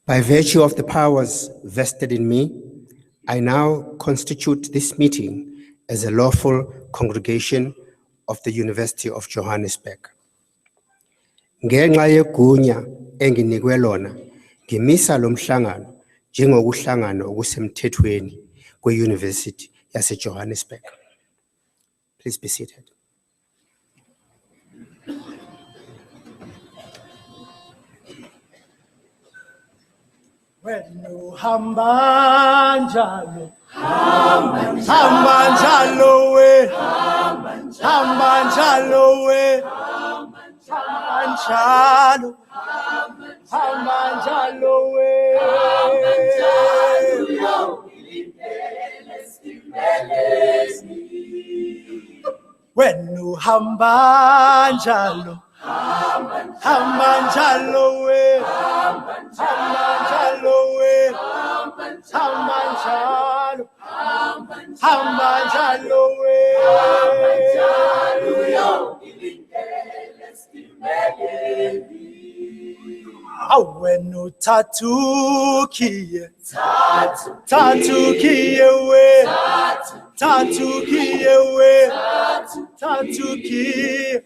By virtue of the powers vested in me, I now constitute this meeting as a lawful congregation of the University of Johannesburg. Ngenxa yegunya enginikwe lona, ngimisa lo mhlangano njengokuhlangana okusemthethweni kwe-University yase-Johannesburg. Please be seated. Wenu hamba njalo, hamba njalo we, hamba njalo we, hamba njalo we. Wenu hamba njalo, hamba njalo we, hamba njalo we, hamba njalo we. Awenu tatukiye, tatukiye we, tatukiye we, tatukiye,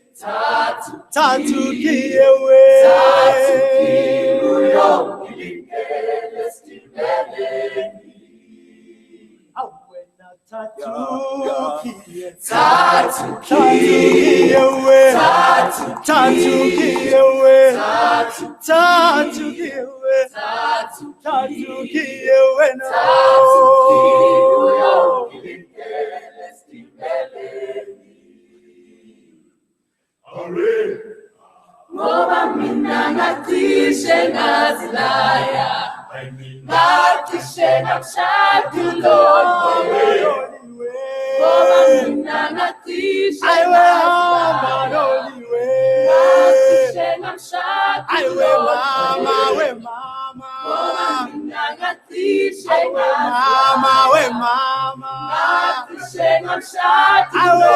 tatukiye we. Tatukiye, tatukiye we, tatukiye we, tatukiye we, tatukiye we no. Ngoba mina ngacishe ngazilaya, ngacishe ngakushadulo. Ngoba mina ngacishe ngazilaya, ngacishe ngakushadulo. We mama, Ngoba mina ngacishe mama, we ngazilaya, mama. ngacishe ngakushadulo.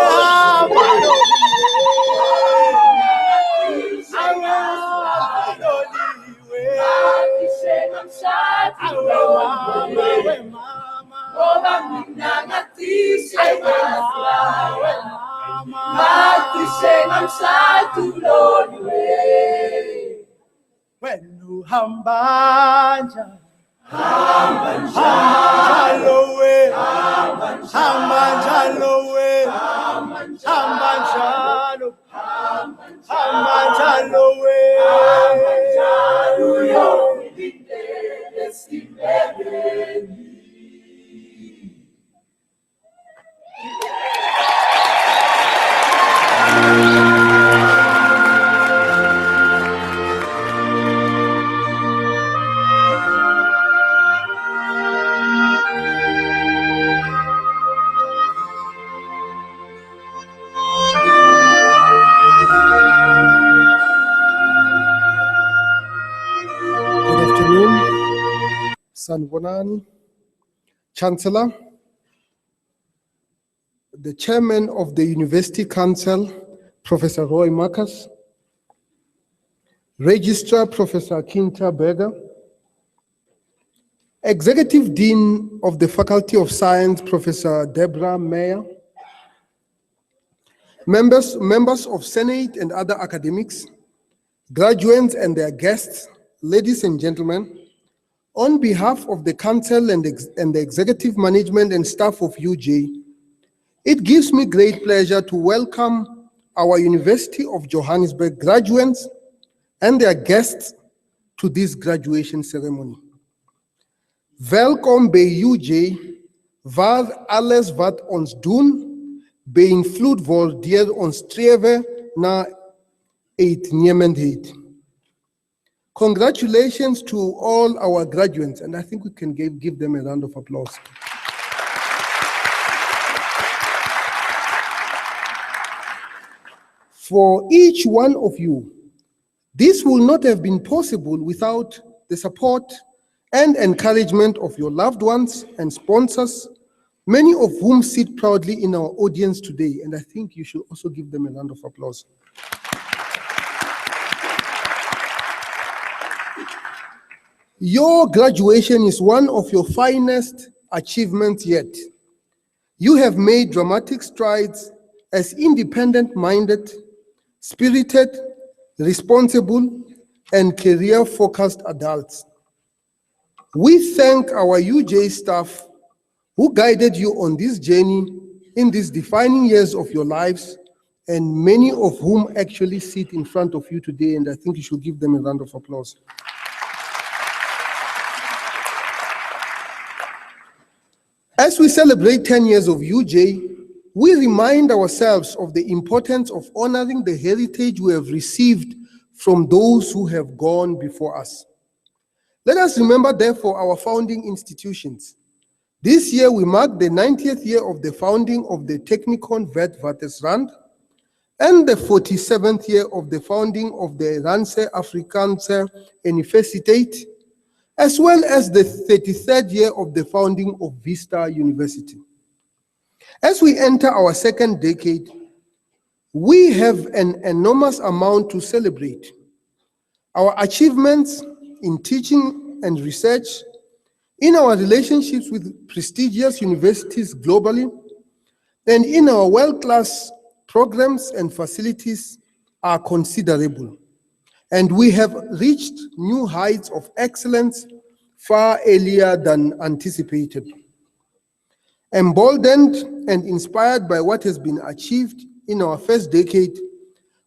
Wenu hamba njalo, hamba njalo we, hamba njalo we, hamba njalo, hamba njalo we. Sanibonani, Chancellor, the Chairman of the University Council, Professor Roy Marcus, Registrar Professor Kinta Berger, Executive Dean of the Faculty of Science, Professor Deborah Meyer, members of Senate and other academics, graduates and their guests, ladies and gentlemen, on behalf of the Council and the Executive Management and staff of UJ, it gives me great pleasure to welcome our University of Johannesburg graduates and their guests to this graduation ceremony. Welkom bij UJ, waar alles wat ons doen, beïnvloed wordt door ons streven naar uitnemendheid. Congratulations to all our graduates, and I think we can give them a round of applause. For each one of you, this will not have been possible without the support and encouragement of your loved ones and sponsors, many of whom sit proudly in our audience today, and I think you should also give them a round of applause. Your graduation is one of your finest achievements yet. You have made dramatic strides as independent-minded, spirited, responsible, and career-focused adults. We thank our UJ staff who guided you on this journey in these defining years of your lives, and many of whom actually sit in front of you today, and I think you should give them a round of applause. As we celebrate 10 years of UJ, we remind ourselves of the importance of honoring the heritage we have received from those who have gone before us. Let us remember, therefore, our founding institutions. This year, we mark the 90th year of the founding of the Technikon Witwatersrand and the 47th year of the founding of the Randse Afrikaanse Universiteit, as well as the 33rd year of the founding of Vista University. As we enter our second decade, we have an enormous amount to celebrate. Our achievements in teaching and research, in our relationships with prestigious universities globally, and in our world-class programs and facilities are considerable. And we have reached new heights of excellence far earlier than anticipated. Emboldened and inspired by what has been achieved in our first decade,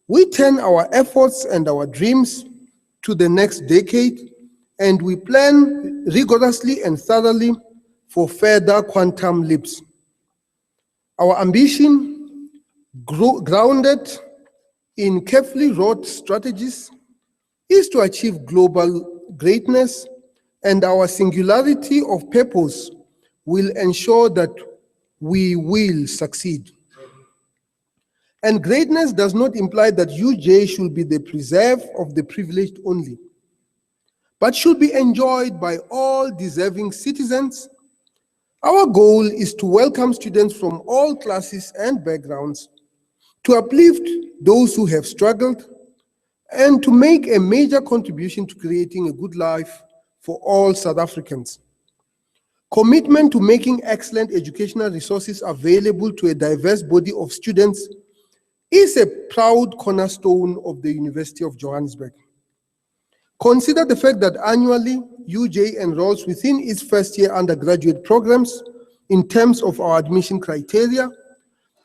we turn our efforts and our dreams to the next decade, and we plan rigorously and thoroughly for further quantum leaps. Our ambition, grounded in carefully wrought strategies, is to achieve global greatness, and our singularity of purpose will ensure that we will succeed. And greatness does not imply that UJ should be the preserve of the privileged only, but should be enjoyed by all deserving citizens. Our goal is to welcome students from all classes and backgrounds, to uplift those who have struggled, and to make a major contribution to creating a good life for all South Africans. Commitment to making excellent educational resources available to a diverse body of students is a proud cornerstone of the University of Johannesburg. Consider the fact that annually, UJ enrolls within its first-year undergraduate programs. In terms of our admission criteria,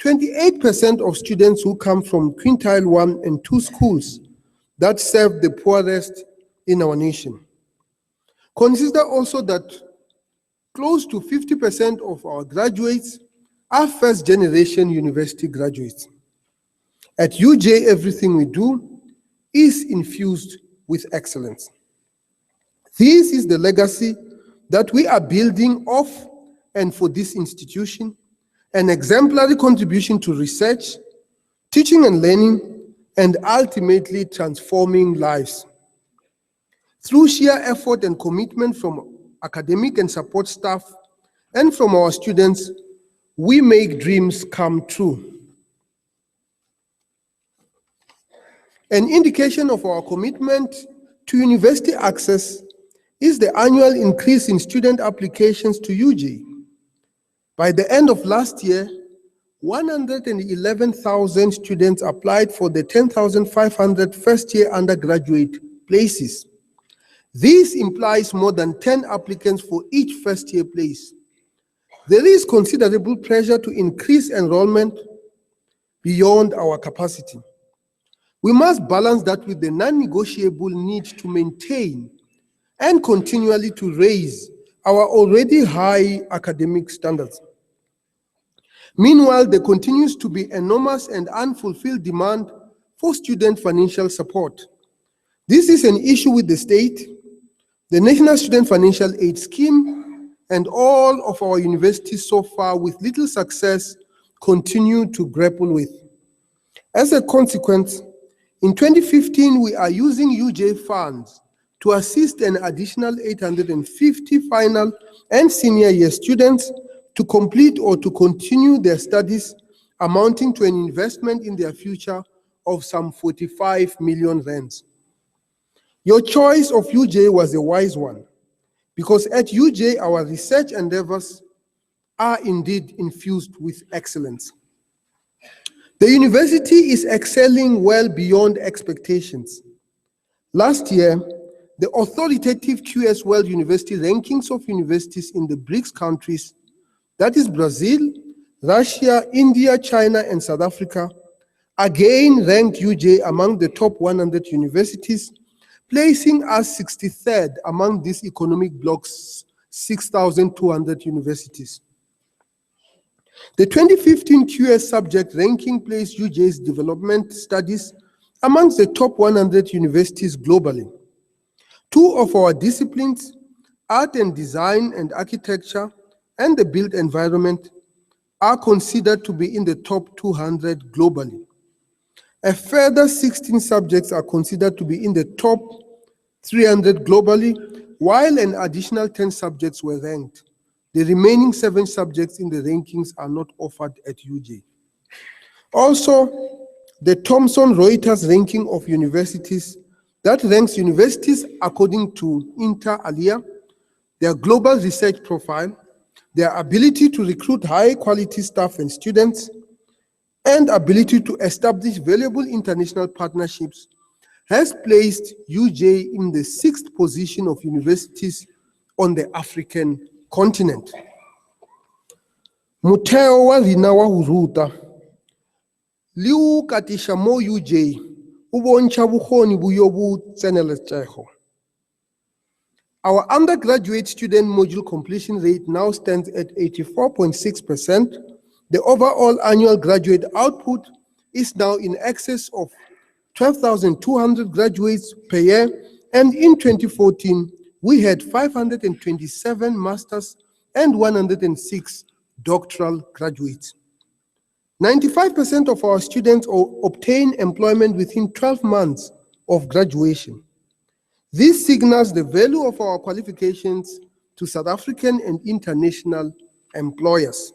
28% of students who come from quintile 1 and 2 schools that serve the poorest in our nation. Consider also that close to 50% of our graduates are first-generation university graduates. At UJ, everything we do is infused with excellence. This is the legacy that we are building off, and for this institution, an exemplary contribution to research, teaching and learning, and ultimately transforming lives. Through sheer effort and commitment from academic and support staff and from our students, we make dreams come true. An indication of our commitment to university access is the annual increase in student applications to UJ. By the end of last year, 111,000 students applied for the 10,500 first-year undergraduate places. This implies more than 10 applicants for each first-year place. There is considerable pressure to increase enrollment beyond our capacity. We must balance that with the non-negotiable need to maintain and continually to raise our already high academic standards. Meanwhile, there continues to be enormous and unfulfilled demand for student financial support. This is an issue with the state, the National Student Financial Aid Scheme, and all of our universities so far, with little success, continue to grapple with. As a consequence, in 2015, we are using UJ funds to assist an additional 850 final and senior year students to complete or to continue their studies, amounting to an investment in their future of some 45 million rands. Your choice of UJ was a wise one. because at UJ our research endeavors are indeed infused with excellence. The university is excelling well beyond expectations. Last year, the authoritative QS World University rankings of universities in the BRICS countries, that is Brazil, Russia, India, China, and South Africa, again ranked UJ among the top 100 universities, placing us 63rd among this economic bloc's 6,200 universities. The 2015 QS subject ranking placed UJ's development studies amongst the top 100 universities globally. Two of our disciplines, art and design and architecture, and the built environment, are considered to be in the top 200 globally. A further 16 subjects are considered to be in the top 300 globally, while an additional 10 subjects were ranked. The remaining 7 subjects in the rankings are not offered at UJ. Also, the Thomson Reuters ranking of universities that ranks universities according to inter alia, their global research profile, their ability to recruit high-quality staff and students, and ability to establish valuable international partnerships, has placed UJ in the 6th position of universities on the African continent. Mutheo wa rina wa ho ruta le o katisha mo UJ o bontsha bokgoni bo yo bo tseneletsego. Our undergraduate student module completion rate now stands at 84.6%. The overall annual graduate output is now in excess of 12,200 graduates per year, and in 2014, we had 527 masters and 106 doctoral graduates. 95% of our students obtain employment within 12 months of graduation. This signals the value of our qualifications to South African and international employers.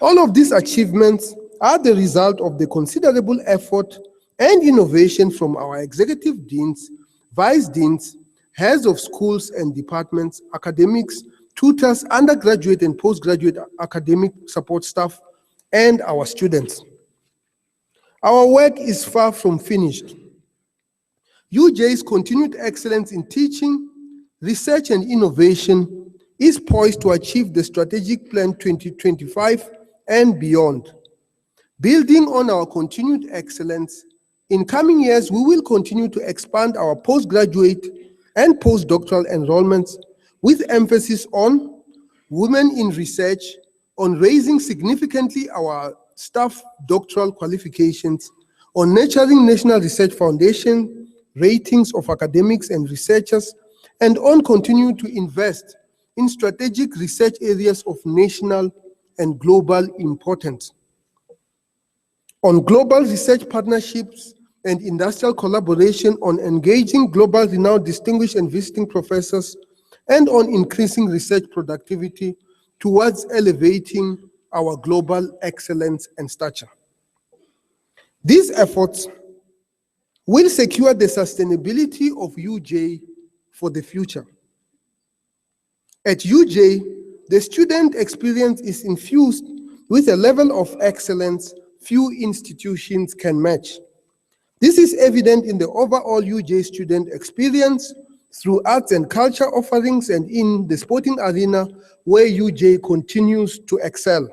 All of these achievements are the result of the considerable effort and innovation from our executive deans, vice deans, heads of schools and departments, academics, tutors, undergraduate and postgraduate academic support staff, and our students. Our work is far from finished. UJ's continued excellence in teaching, research, and innovation is poised to achieve the Strategic Plan 2025 and beyond. Building on our continued excellence, in coming years, we will continue to expand our postgraduate and postdoctoral enrollments with emphasis on women in research, on raising significantly our staff doctoral qualifications, on nurturing National Research Foundation ratings of academics and researchers, and on continuing to invest in strategic research areas of national and global importance. On global research partnerships and industrial collaboration, on engaging global renowned distinguished and visiting professors, and on increasing research productivity towards elevating our global excellence and stature. These efforts will secure the sustainability of UJ for the future. At UJ, the student experience is infused with a level of excellence few institutions can match. This is evident in the overall UJ student experience through arts and culture offerings and in the sporting arena where UJ continues to excel.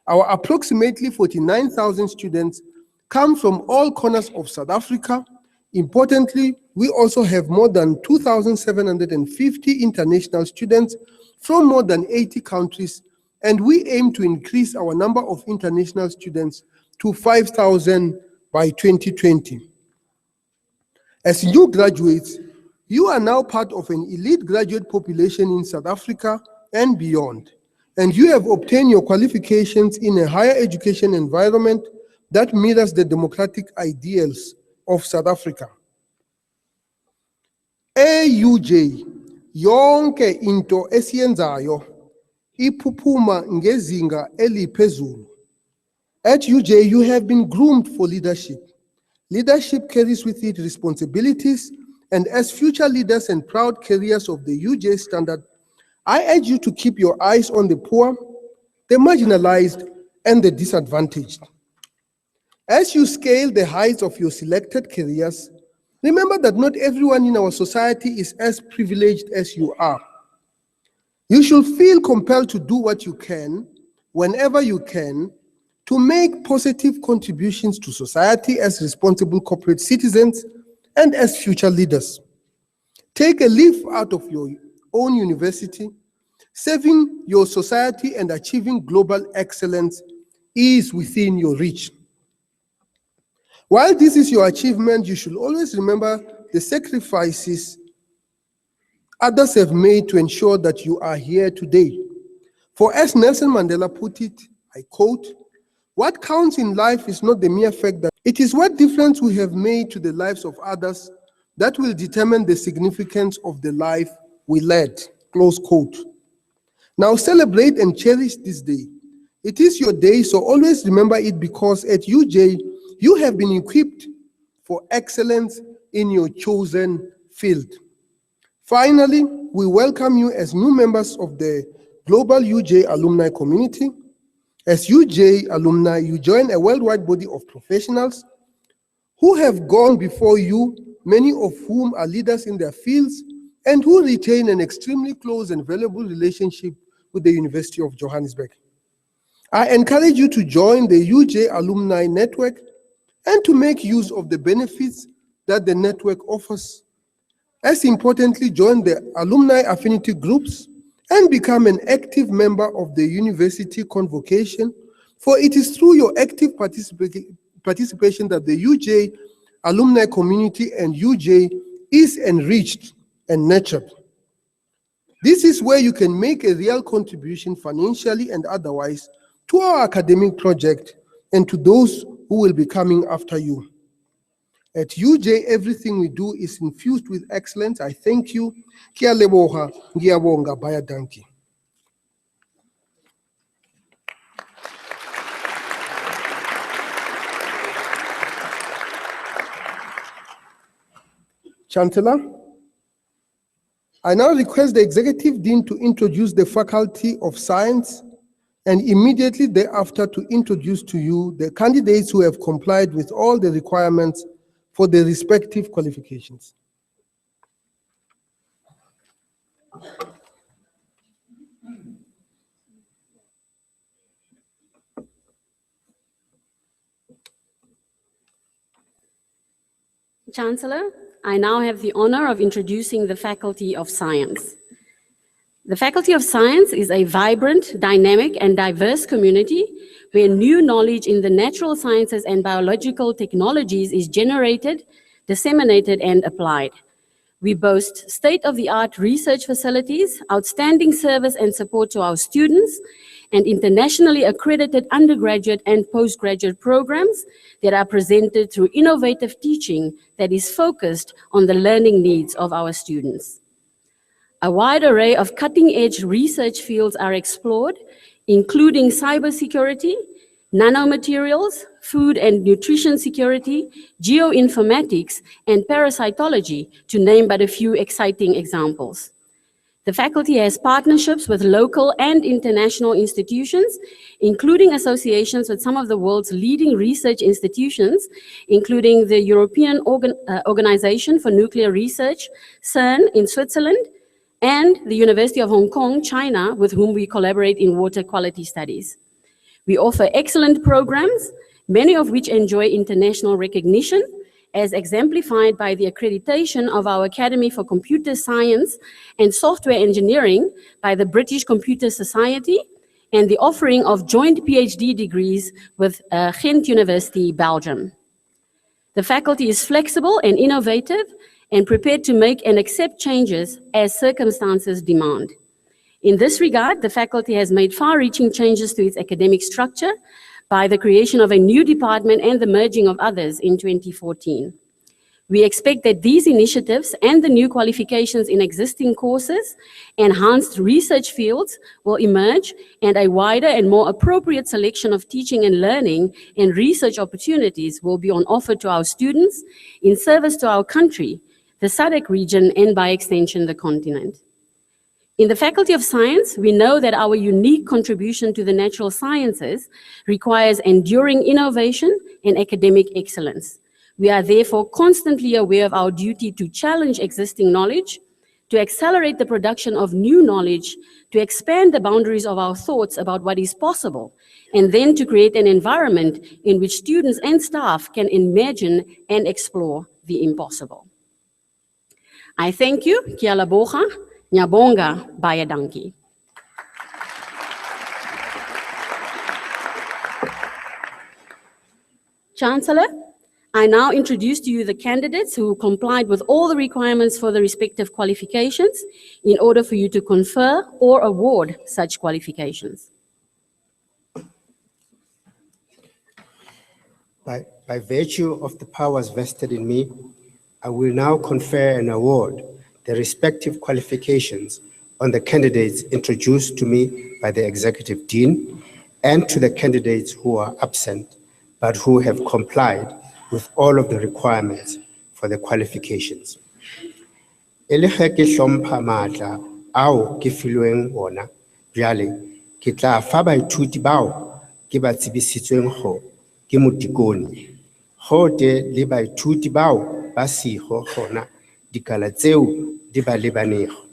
Our approximately 49,000 students come from all corners of South Africa. Importantly, we also have more than 2,750 international students from more than 80 countries, and we aim to increase our number of international students to 5,000 by 2020. As new graduates, you are now part of an elite graduate population in South Africa and beyond, and you have obtained your qualifications in a higher education environment that mirrors the democratic ideals of South Africa. EUJ, yonke into esiyenzayo iphuphuma ngezinga eliphezulu. At UJ, you have been groomed for leadership. Leadership carries with it responsibilities and as future leaders and proud carriers of the UJ standard, I urge you to keep your eyes on the poor, the marginalized, and the disadvantaged. As you scale the heights of your selected careers, remember that not everyone in our society is as privileged as you are. You should feel compelled to do what you can, whenever you can, to make positive contributions to society as responsible corporate citizens and as future leaders. Take a leaf out of your own university. Serving your society and achieving global excellence is within your reach. While this is your achievement, you should always remember the sacrifices others have made to ensure that you are here today. For as Nelson Mandela put it, I quote, "What counts in life is not the mere fact that it is what difference we have made to the lives of others that will determine the significance of the life we led," close quote. Now celebrate and cherish this day. It is your day, so always remember it, because at UJ, you have been equipped for excellence in your chosen field. Finally, we welcome you as new members of the global UJ alumni community. As UJ alumni, you join a worldwide body of professionals who have gone before you, many of whom are leaders in their fields and who retain an extremely close and valuable relationship with the University of Johannesburg. I encourage you to join the UJ Alumni Network and to make use of the benefits that the network offers. As importantly, join the alumni affinity groups and become an active member of the university convocation, for it is through your active participation that the UJ alumni community and UJ is enriched and nurtured. This is where you can make a real contribution financially and otherwise to our academic project and to those who will be coming after you. At UJ, everything we do is infused with excellence. I thank you. Kia leboha, ngiyabonga, baya danki. Chancellor, I now request the Executive Dean to introduce the Faculty of Science and immediately thereafter to introduce to you the candidates who have complied with all the requirements for the respective qualifications. Chancellor, I now have the honor of introducing the Faculty of Science. The Faculty of Science is a vibrant, dynamic, and diverse community where new knowledge in the natural sciences and biological technologies is generated, disseminated, and applied. We boast state-of-the-art research facilities, outstanding service and support to our students, and internationally accredited undergraduate and postgraduate programs that are presented through innovative teaching that is focused on the learning needs of our students. A wide array of cutting-edge research fields are explored, including cybersecurity, nanomaterials, food and nutrition security, geoinformatics, and parasitology, to name but a few exciting examples. The faculty has partnerships with local and international institutions, including associations with some of the world's leading research institutions, including the European Organization for Nuclear Research, CERN in Switzerland, and the University of Hong Kong, China, with whom we collaborate in water quality studies. We offer excellent programs, many of which enjoy international recognition, as exemplified by the accreditation of our Academy for Computer Science and Software Engineering by the British Computer Society, and the offering of joint PhD degrees with Ghent University, Belgium. The faculty is flexible and innovative and prepared to make and accept changes as circumstances demand. In this regard, the faculty has made far-reaching changes to its academic structure by the creation of a new department and the merging of others in 2014. We expect that these initiatives and the new qualifications in existing courses, enhanced research fields will emerge, and a wider and more appropriate selection of teaching and learning and research opportunities will be on offer to our students in service to our country the SADC region, and by extension, the continent. In the Faculty of Science, we know that our unique contribution to the natural sciences requires enduring innovation and academic excellence. We are therefore constantly aware of our duty to challenge existing knowledge, to accelerate the production of new knowledge, to expand the boundaries of our thoughts about what is possible, and then to create an environment in which students and staff can imagine and explore the impossible. I thank you, kia laboga, nyabonga, baie dankie. Chancellor, I now introduce to you the candidates who complied with all the requirements for the respective qualifications in order for you to confer or award such qualifications. By virtue of the powers vested in me, I will now confer and award the respective qualifications on the candidates introduced to me by the Executive Dean and to the candidates who are absent but who have complied with all of the requirements for the qualifications. E le ge ke hlompha maatla ao ke filweng ona, bjale ke tla fa baithuti bao ke ba tsebisitsweng go ke Motikoni, gote le baithuti bao ba sigo gona dikala tseo di ba lebanego,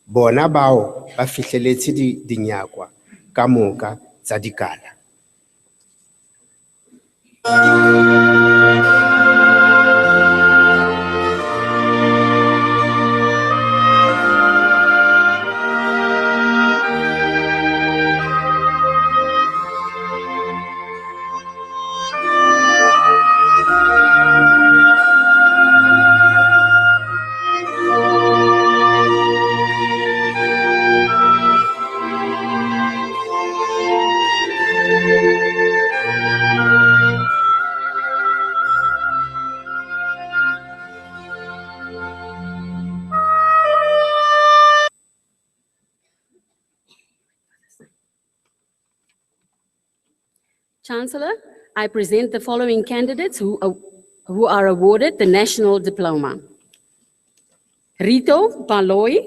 bona bao ba fihleletse dinyakwa ka moka tsa dikala. Chancellor, I present the following candidates who are awarded the National Diploma. Rito Paloi,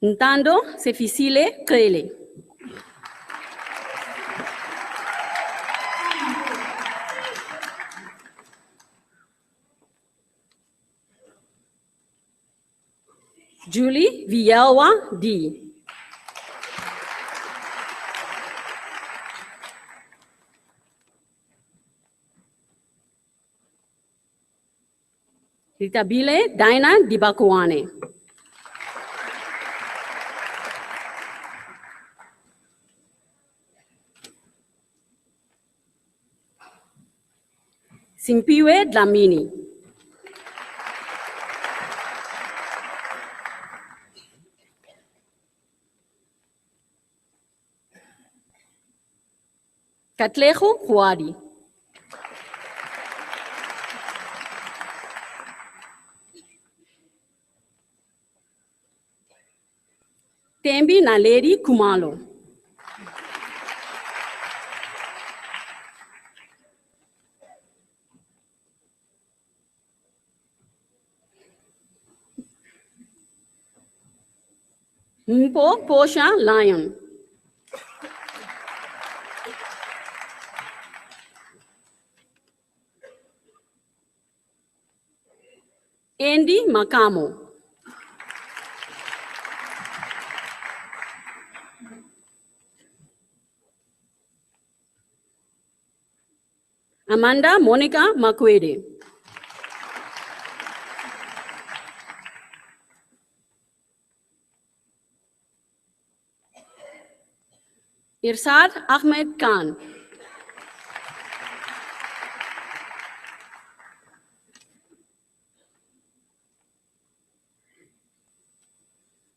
Ntando Sefisile Krele, Julie Vielwa D. Ritabile Daina Dibakuane. Simpiwe Dlamini. Katlejo Huadi. Tembi Naledi Kumalo. Mpo Posha Lion. Andy Makamo. Amanda Monica Makwede. Irsad Ahmed Khan.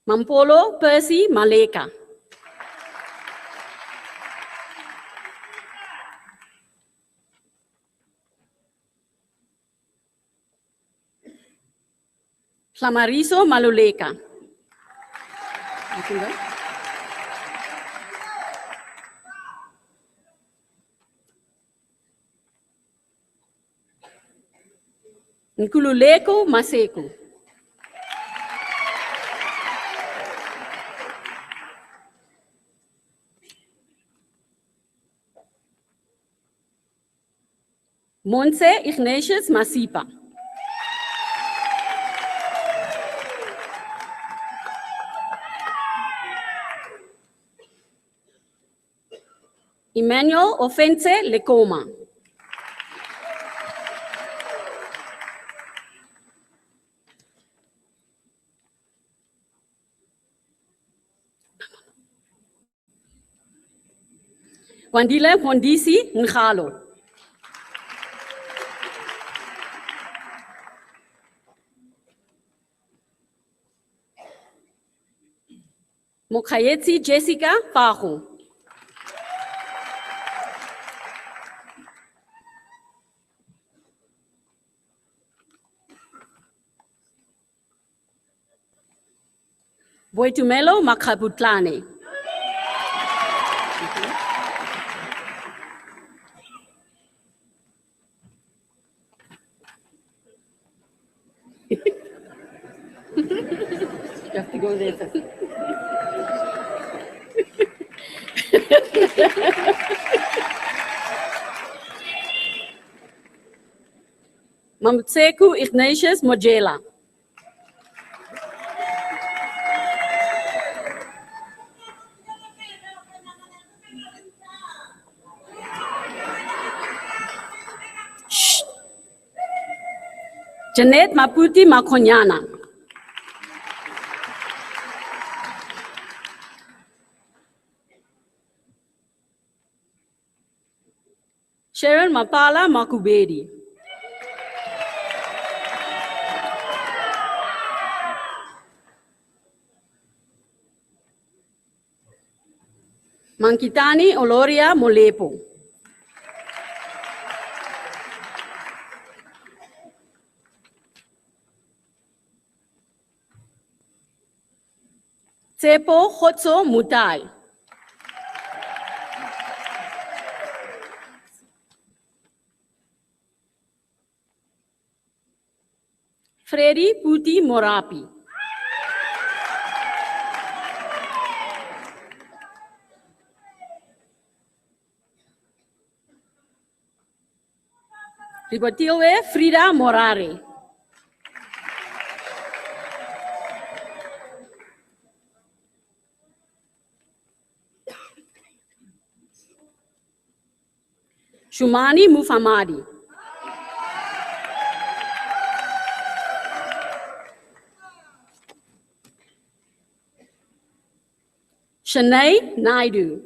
Mampolo Percy Maleka. Flamariso Maluleka. Nkululeko Maseko. Monse Ignatius Masipa. Emmanuel Offense Lekoma. Wandile Pondisi Nhalo. Mokayetsi Jessica Pajo. Boitumelo Makabutlane. You have to go there first. Mamtseku Ignatius Mojela. Shh. Janet Maputi Makonyana. Sharon Mapala Makubedi. Mankitani Oloria Molepo. Tsepo Khotso Mutai. Freddy Puti Morapi. Ribotilwe Frida Morare. Shumani Mufamadi. Shanae Naidu.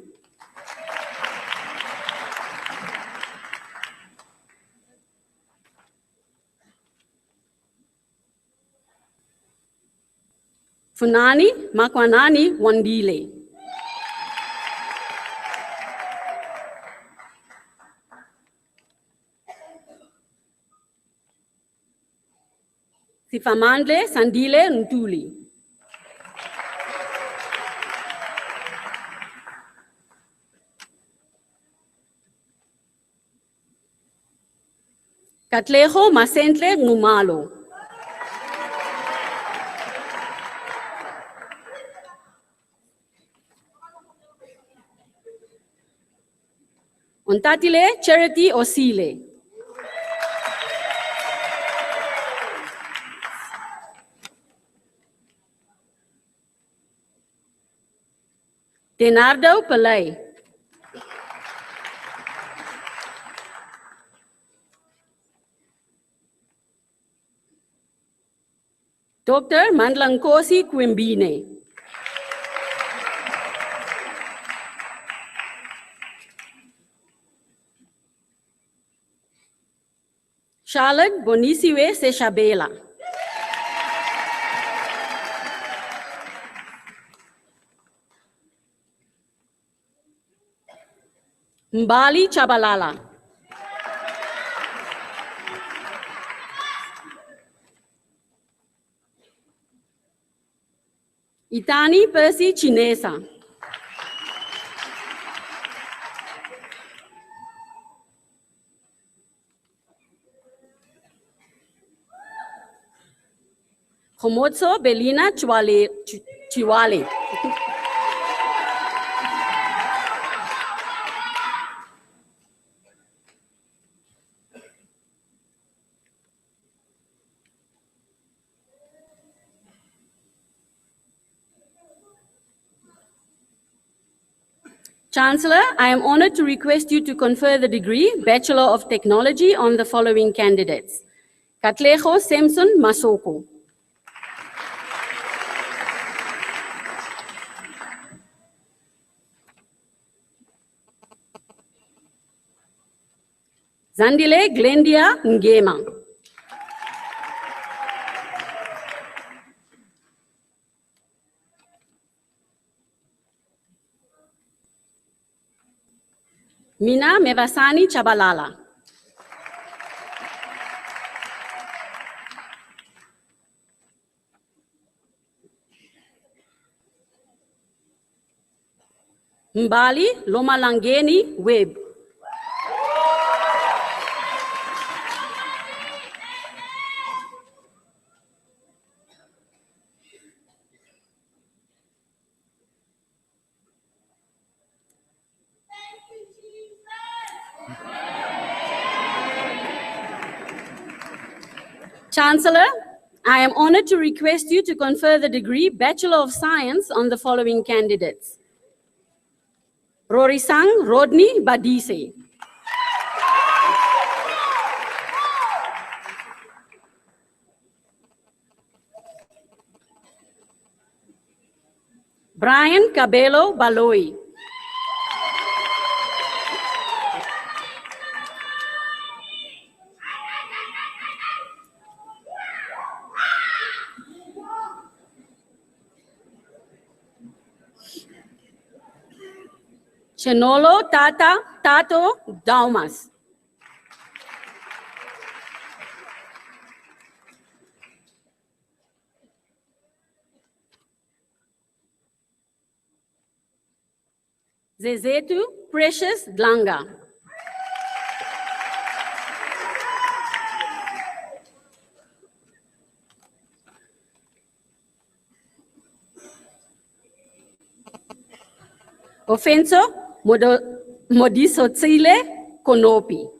Funani Makwanani Wandile. Sifamandle Sandile Ntuli. Katlejo Masentle Ngumalo. Ontatile Charity Osile. Denardo Palay. Dr. Mandlankosi Kwimbine. Charlotte Bonisiwe Seshabela. Mbali Chabalala. Itani Percy Chinesa. Khomotso Belina Chiwale. Chancellor, I am honored to request you to confer the degree Bachelor of Technology on the following candidates. Katlego Samson Masoko. Zandile Glendia Ngema. Mina Mevasani Chabalala. Mbali Lomalangeni Web. Chancellor, I am honored to request you to confer the degree Bachelor of Science on the following candidates. Rorisang Rodney Badise. Brian Cabello Baloi. Chenolo Tato Daumas. Zezetu Precious Dlanga. Offenso Modisotsile Konopi.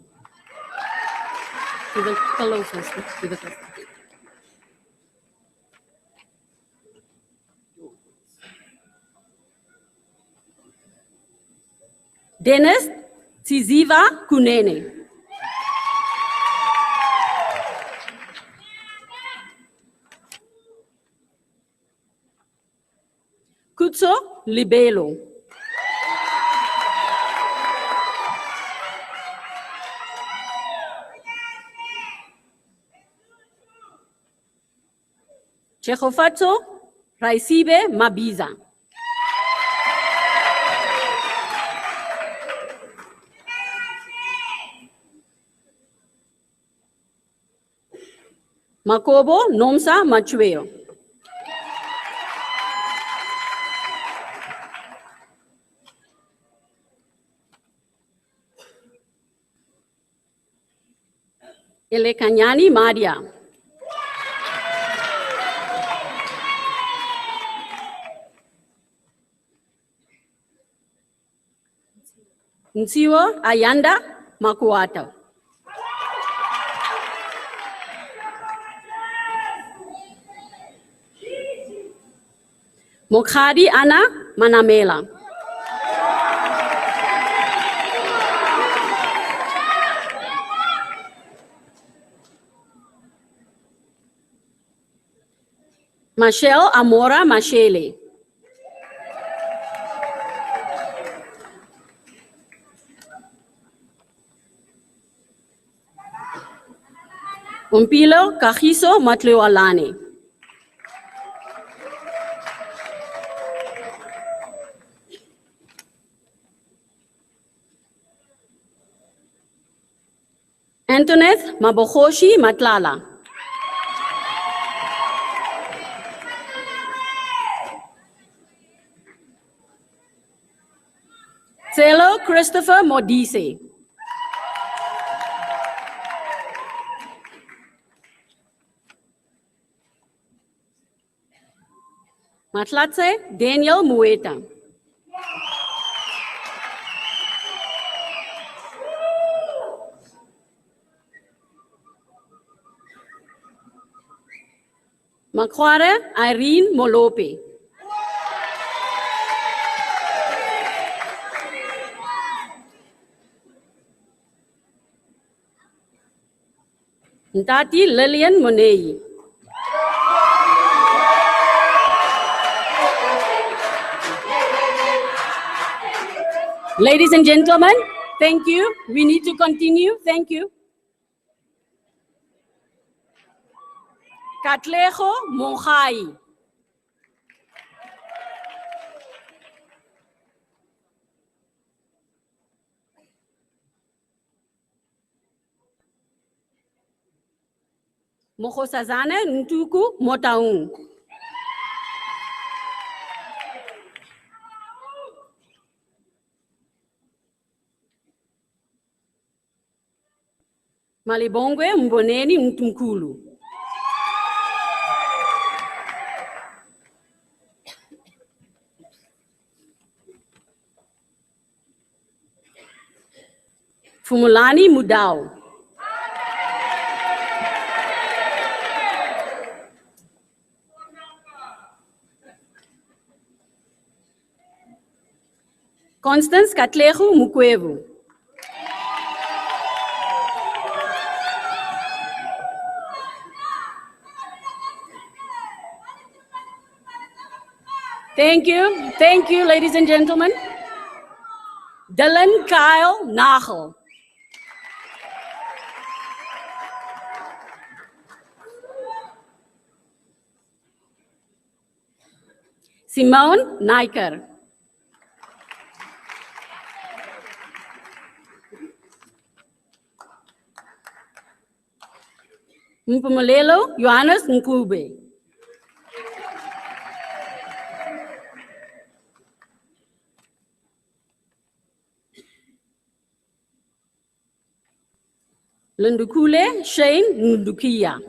To the fellow first. To the first. Dennis Tsiziva Kunene. Kutso Libelo. Chechofatso Raisibe Mabiza. Makobo Nomsa Machueo. Elekanyani Maria. Nsiwo Ayanda Makuata. Mokhadi Ana Manamela. Michelle Amora Mashele. Umpilo Kahiso Matleoalane. Antoinette Mabohoshi Matlala. Celo Christopher Modise. Matlatse Daniel Mueta. Makware Irene Molope. Ntati Lillian Monei. Ladies and gentlemen, thank you. We need to continue. Thank you. Katlejo Mongai. Mokosazane Ntuku Motaung. Malibongwe Mboneni Mtunkulu. Fumulani Mudau. Constance Katlehu Mukwevu. Thank you, ladies and gentlemen. Dylan Kyle Nagel. Simone Nijker. Mpumelelo Johannes Nkube. Lundukule Shane Ndukia.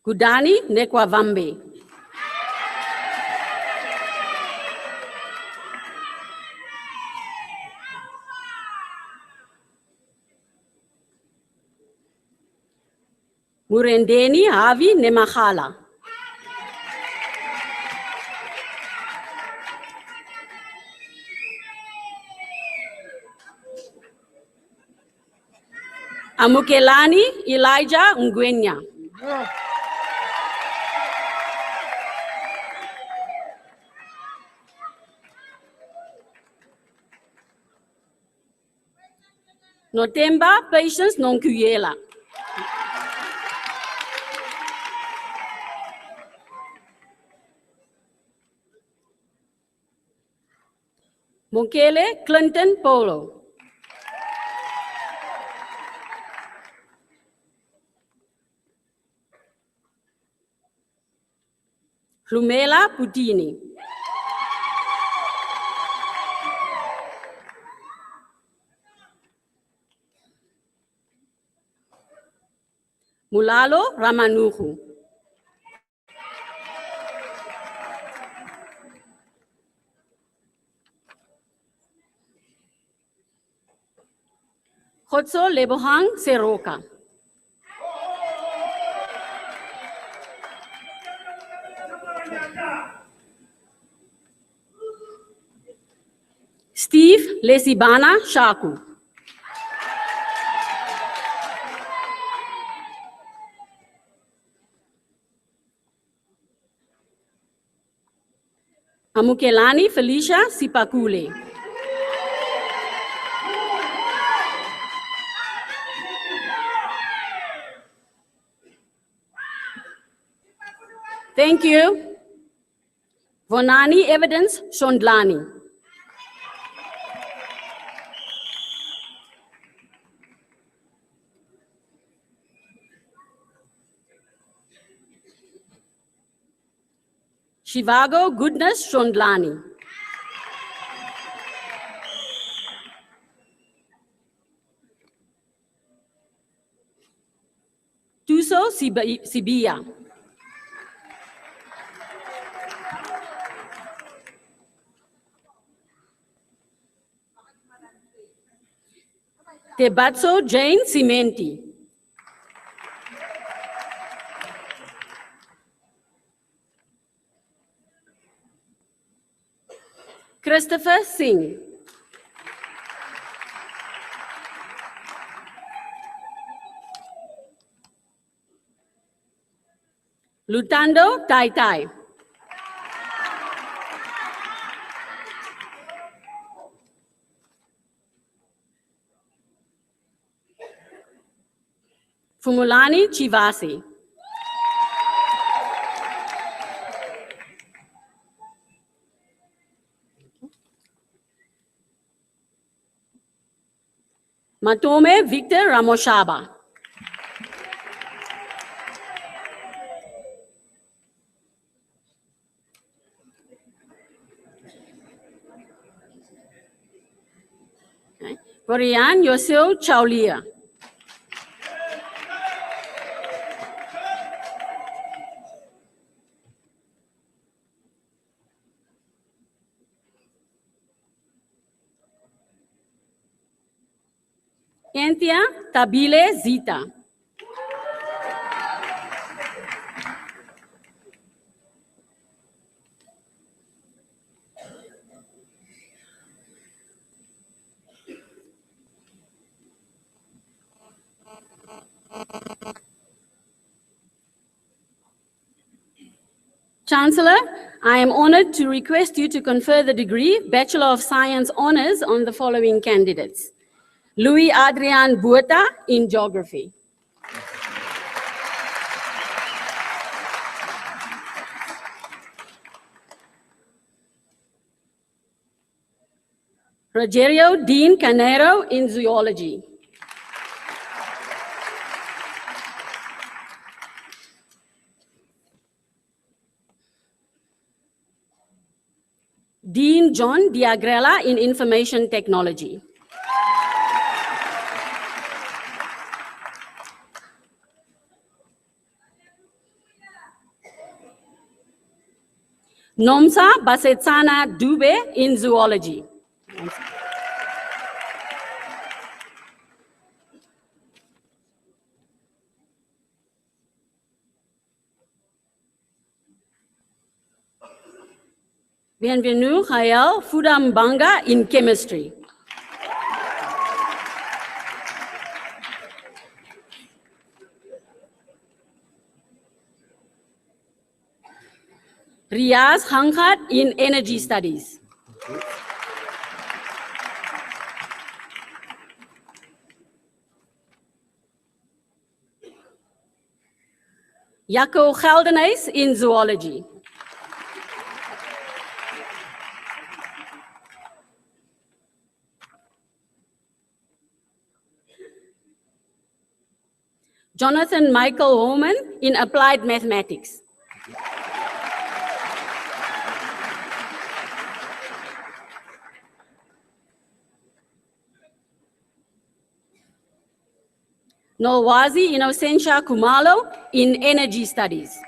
Gudani Nekwavambe. Murendeni Havi Nemachala. Amukelani Elijah Ngwenya. Notemba Patience Nonkuyela. Mokele Clinton Polo. Flumela Putini. Mulalo Ramanuhu. Khotso Lebohang Seroka. Steve Lesibana Shaku. Amukelani Felicia Sipakule. Thank you. Vonani Evidence Shondlani. Shivago Goodness Shondlani. Tuso Sibia. Tebatso Jane Cimenti. Christopher Singh. Lutando Tai Tai. Fumulani Chivasi. Matome Victor Ramoshaba. Varian Yosio Chaulia. Entia Tabile Zita. Chancellor, I am honored to request you to confer the degree Bachelor of Science Honours on the following candidates. Louis Adrian Bueta in Geography. Rogerio Dean Canero in Zoology. Dean John Diagrella in Information Technology. Nomsa Basetsana Dube in Zoology. Bienvenue Hayal Fudambanga in Chemistry. Riaz Hanghat in Energy Studies. Jaco Geldenhuis in Zoology. Jonathan Michael Holman in Applied Mathematics. Nolwazi Innocentia Kumalo in Energy Studies.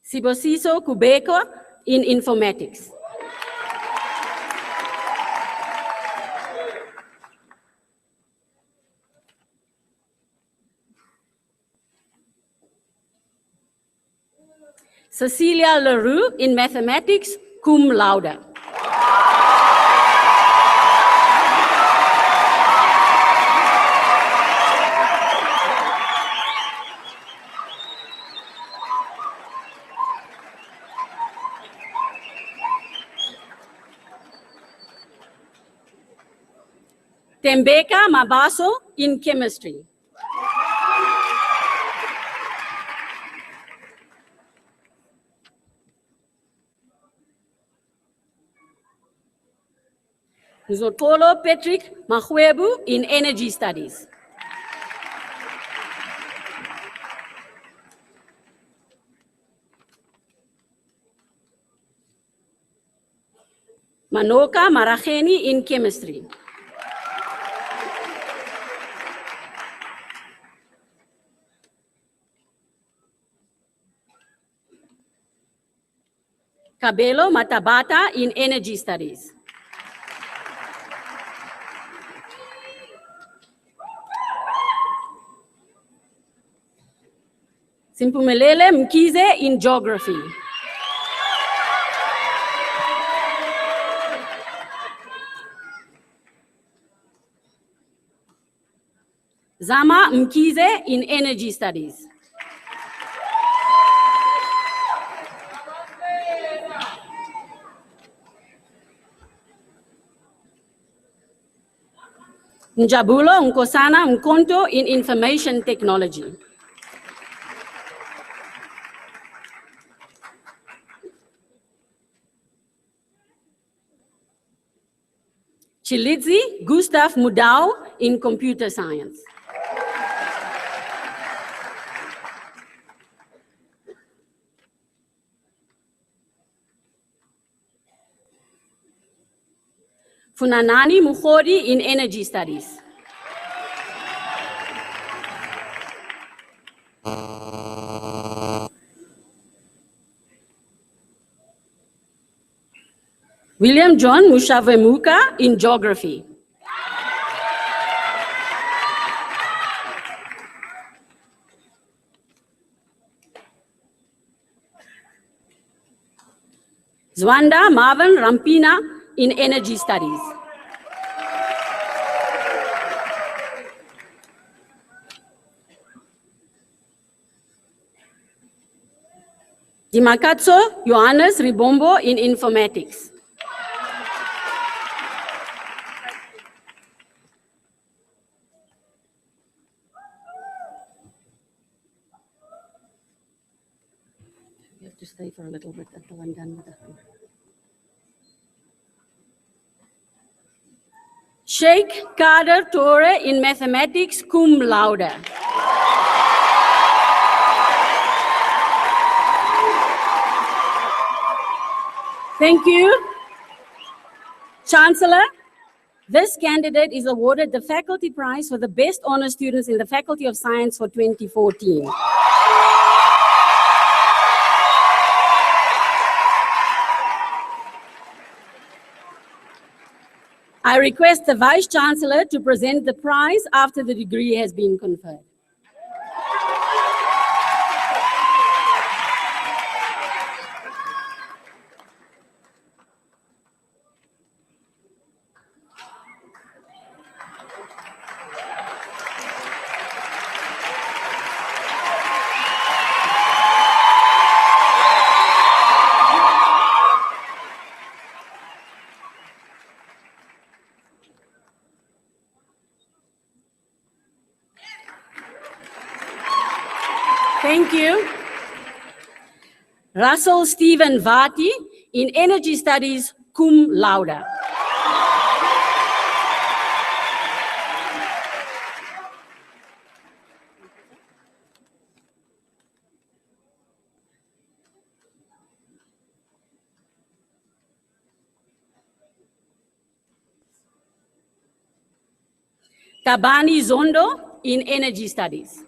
Sibosiso Kubeko in Informatics. Cecilia Leroux in Mathematics, cum laude. Tembeka Mabaso in Chemistry. Zotolo Patrick Mahwebu in Energy Studies. Manoka Maracheni in chemistry. Kabelo Matabata in energy studies. Simpumelele Mkize in geography. Zama Mkize in energy studies. Njabulo Nkosana Mkonto in information technology. Chilidzi Gustav Mudau in computer science. Funanani Mukhodi in energy studies. William John Mushavemuka in geography. Zwanda Marvin Rampina in energy studies. Dimakatso Johannes Ribombo in informatics. You have to stay for a little bit until I'm done with that one. Sheikh Kader Tore in mathematics cum laude. Thank you. Chancellor, this candidate is awarded the Faculty Prize for the Best Honor Students in the Faculty of Science for 2014. I request the Vice Chancellor to present the prize after the degree has been conferred. Thank you. Russell Stephen Vati in energy studies cum laude. Tabani Zondo in energy studies.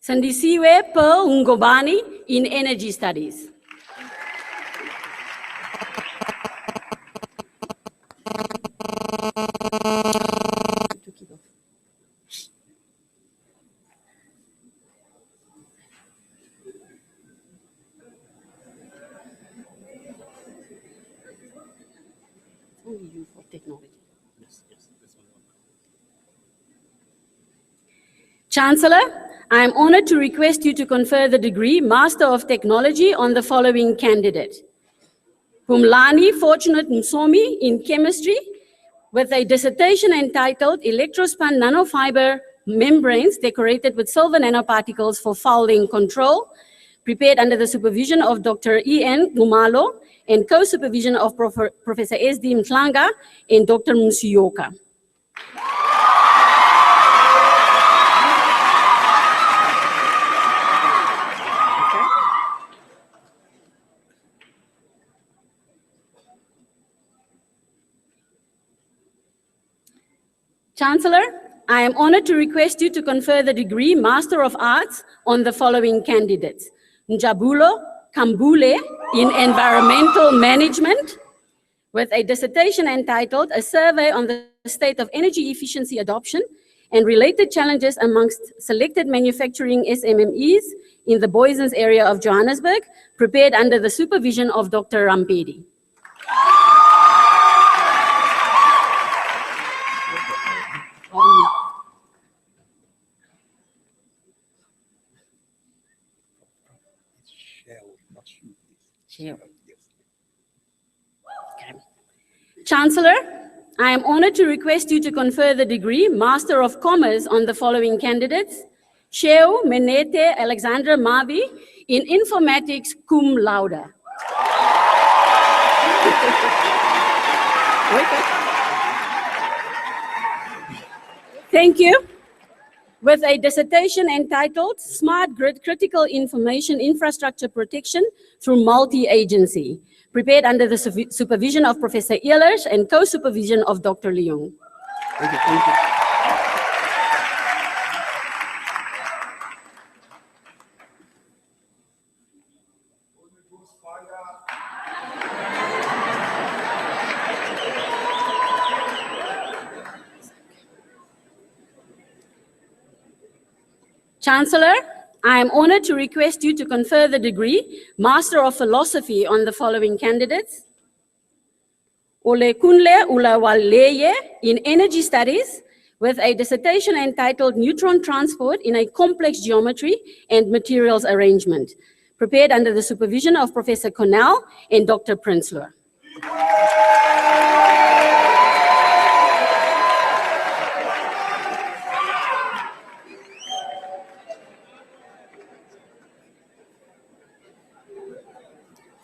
Sandisiwe Pearl Ngobani in energy studies. Only you for technology. Chancellor, I am honored to request you to confer the degree Master of Technology on the following candidate. Pumlani Fortunate Msomi in chemistry with a dissertation entitled Electrospun Nanofiber Membranes Decorated with Silver Nanoparticles for Fouling Control, prepared under the supervision of Dr. E.N. Gumalo and co-supervision of Professor S.D. Mtlanga and Dr. Musiyoka. Chancellor, I am honored to request you to confer the degree Master of Arts on the following candidates. Njabulo Kambule in Environmental Management, with a dissertation entitled A Survey on the State of Energy Efficiency Adoption and Related Challenges Amongst Selected Manufacturing SMMEs in the Boysens area of Johannesburg, prepared under the supervision of Dr. Rampedi. Okay. Chancellor, I am honored to request you to confer the degree Master of Commerce on the following candidates. Sheu Menete Alexandra Mavi in Informatics cum laude. Thank you. With a dissertation entitled Smart Grid Critical Information Infrastructure Protection through Multi-Agency, prepared under the supervision of Professor Ehlers and co-supervision of Dr. Leung. Thank you. Thank you. Chancellor, I am honored to request you to confer the degree Master of Philosophy on the following candidates. Olekunle Ulawaleye in Energy Studies, with a dissertation entitled Neutron Transport in a Complex Geometry and Materials Arrangement, prepared under the supervision of Professor Cornell and Dr. Prinsloo.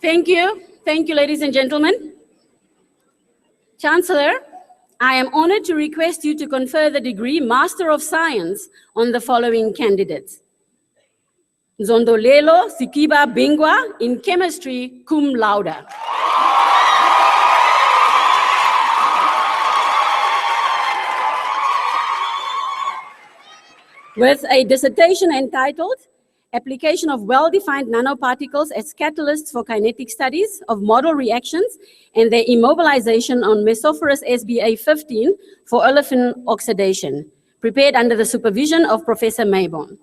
Thank you. Thank you, ladies and gentlemen. Chancellor, I am honored to request you to confer the degree Master of Science on the following candidates. Zondolelo Sikiba Bingwa in Chemistry cum laude. With a dissertation entitled Application of Well-Defined Nanoparticles as Catalysts for Kinetic Studies of Model Reactions and Their Immobilization on Mesophorus SBA 15 for olefin oxidation, prepared under the supervision of Professor Mayborn.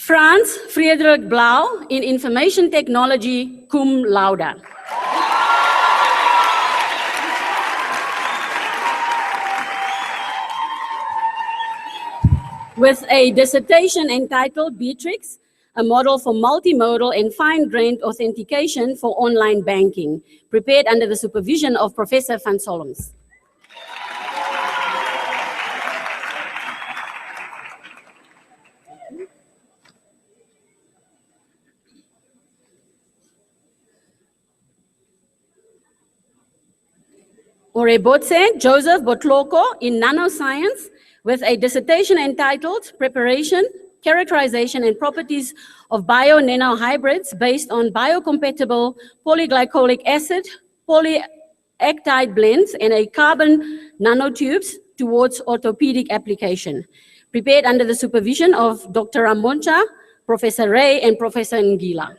Franz Friedrich Blau in Information Technology cum laude. With a dissertation entitled Beatrix, a model for multimodal and fine-grained authentication for online banking, prepared under the supervision of Professor van Solms. Orebotse Joseph Botloko in Nanoscience, with a dissertation entitled Preparation, Characterization and Properties of Bio-Nanohybrids based on biocompatible polyglycolic acid, polyactide blends and a carbon nanotubes towards orthopedic application, prepared under the supervision of Dr. Ramoncha, Professor Ray and Professor Ngila.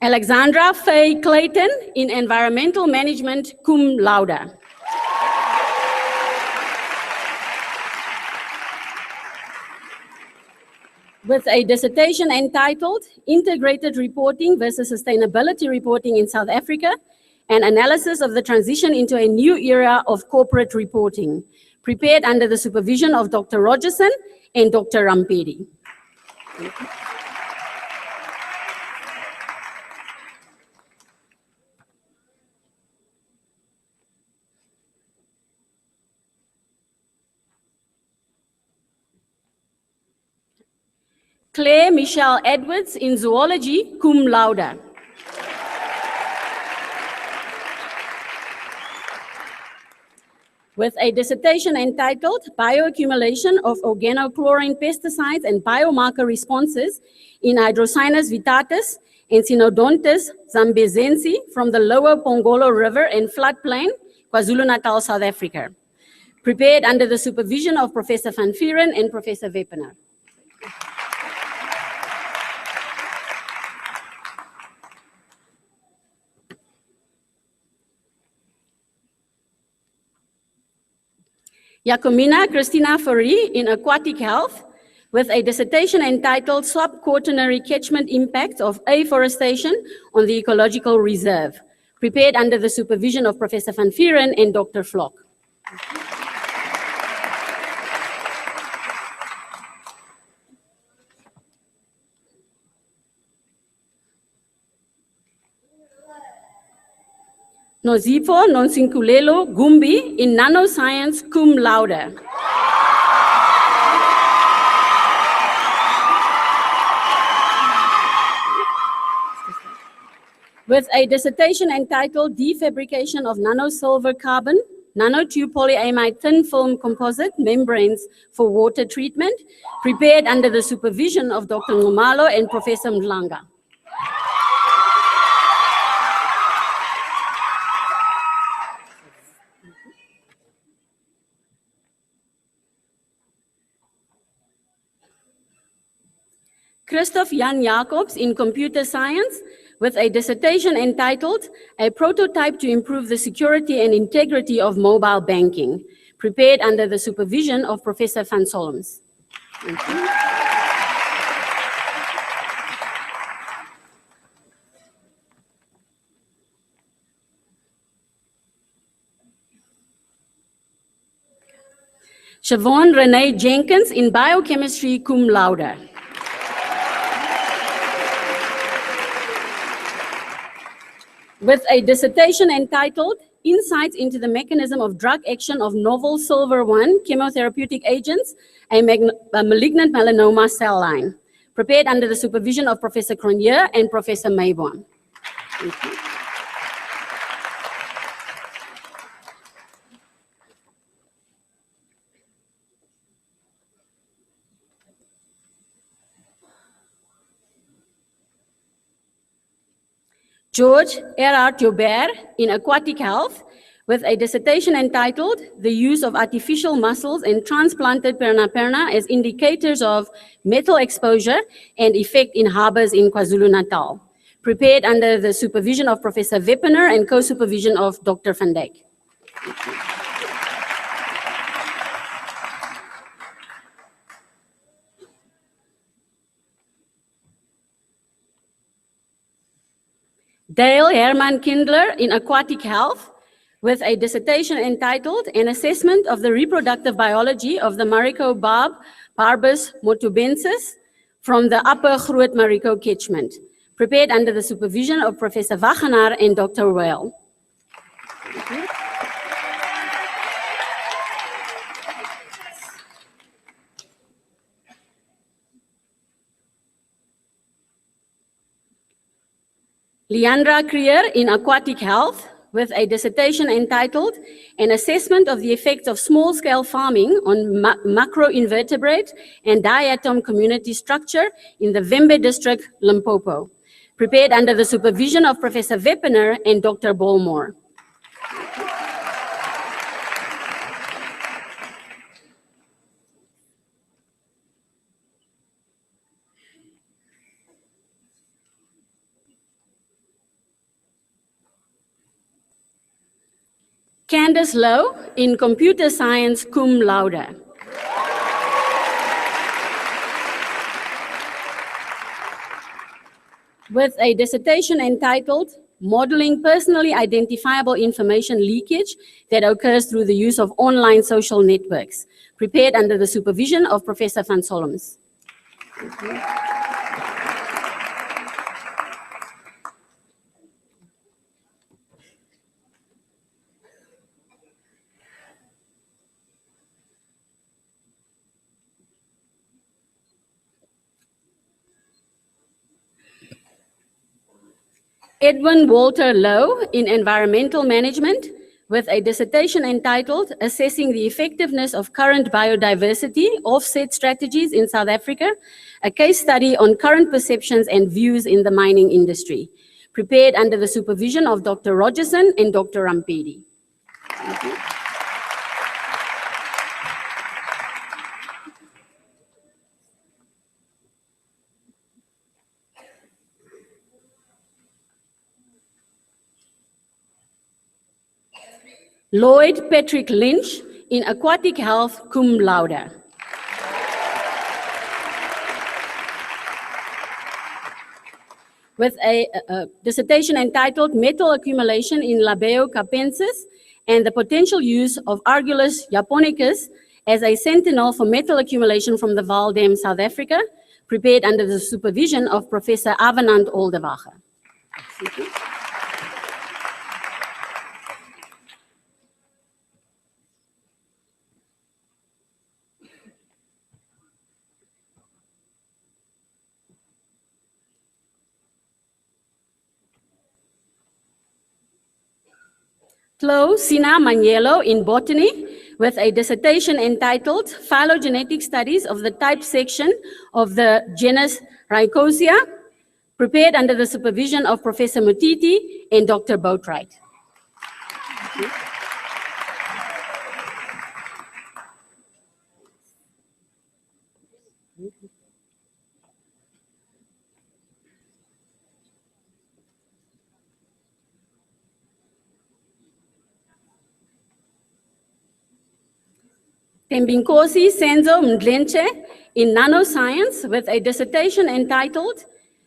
Alexandra Faye Clayton in Environmental Management cum laude. with a dissertation entitled Integrated Reporting versus Sustainability Reporting in South Africa, an analysis of the transition into a new era of corporate reporting, prepared under the supervision of Dr. Rogerson and Dr. Rampedi. Claire Michelle Edwards in zoology, cum laude. With a dissertation entitled Bioaccumulation of Organochlorine Pesticides and Biomarker Responses in Hydrocynus vittatus and Synodontis zambezensi from the lower Pongolo River and floodplain, KwaZulu-Natal, South Africa. Prepared under the supervision of Professor Van Vieren and Professor Weppener. Jacomina Christina Fourie in Aquatic Health, with a dissertation entitled Subquaternary Catchment Impact of Afforestation on the Ecological Reserve, prepared under the supervision of Professor Van Vieren and Dr. Flock. Nozipho Nonsinkulelo Gumbi in Nanoscience, cum laude. With a dissertation entitled Defabrication of Nanosilver Carbon, Nanotube Polyamide Thin Film Composite Membranes for Water Treatment, prepared under the supervision of Dr. Ngumalo and Professor Mlanga. Christoph Jan Jacobs in Computer Science, with a dissertation entitled A Prototype to Improve the Security and Integrity of Mobile Banking, prepared under the supervision of Professor Van Solms. Thank you. Siobhan Renee Jenkins in Biochemistry, cum laude. With a dissertation entitled Insights into the Mechanism of Drug Action of Novel Silver-1 Chemotherapeutic Agents, a Malignant Melanoma Cell Line, prepared under the supervision of Professor Cronje and Professor Maybourne. Thank you. George R. Joubert in Aquatic Health, with a dissertation entitled The Use of Artificial Mussels and Transplanted Perna as Indicators of Metal Exposure and Effect in Harbors in KwaZulu-Natal, prepared under the supervision of Professor Weppener and co-supervision of Dr. Van Dijk. Dale Herman Kindler in Aquatic Health, with a dissertation entitled An Assessment of the Reproductive Biology of the Marico barb, Barbus motubensis, from the Upper Groot Marico catchment, prepared under the supervision of Professor Wagenaar and Dr. Weil. Leandra Creer in Aquatic Health, with a dissertation entitled An Assessment of the Effects of Small-Scale Farming on Macroinvertebrate and Diatom Community Structure in the Vembe District, Limpopo, prepared under the supervision of Professor Weppener and Dr. Bolmore. Candace Lowe in Computer Science, cum laude. with a dissertation entitled Modeling Personally Identifiable Information Leakage that Occurs Through the Use of Online Social Networks, prepared under the supervision of Professor van Solms. Edwin Walter Lowe in Environmental Management with a dissertation entitled Assessing the Effectiveness of Current Biodiversity Offset Strategies in South Africa, a case study on current perceptions and views in the mining industry, prepared under the supervision of Dr. Rogerson and Dr. Rampedi. Thank you. Lloyd Patrick Lynch in Aquatic Health, cum laude. With a dissertation entitled Metal Accumulation in Labeo capensis and the Potential Use of Argulus japonicus as a sentinel for metal accumulation from the Vaal Dam, South Africa, prepared under the supervision of Professor Avenant Oldewager. Chloe Sina Maniello in botany with a dissertation entitled Phylogenetic Studies of the Type Section of the genus Rhycosia, prepared under the supervision of Professor Mutiti and Dr. Boatwright. Tembinkosi Senzo Mdlenche in nanoscience with a dissertation entitled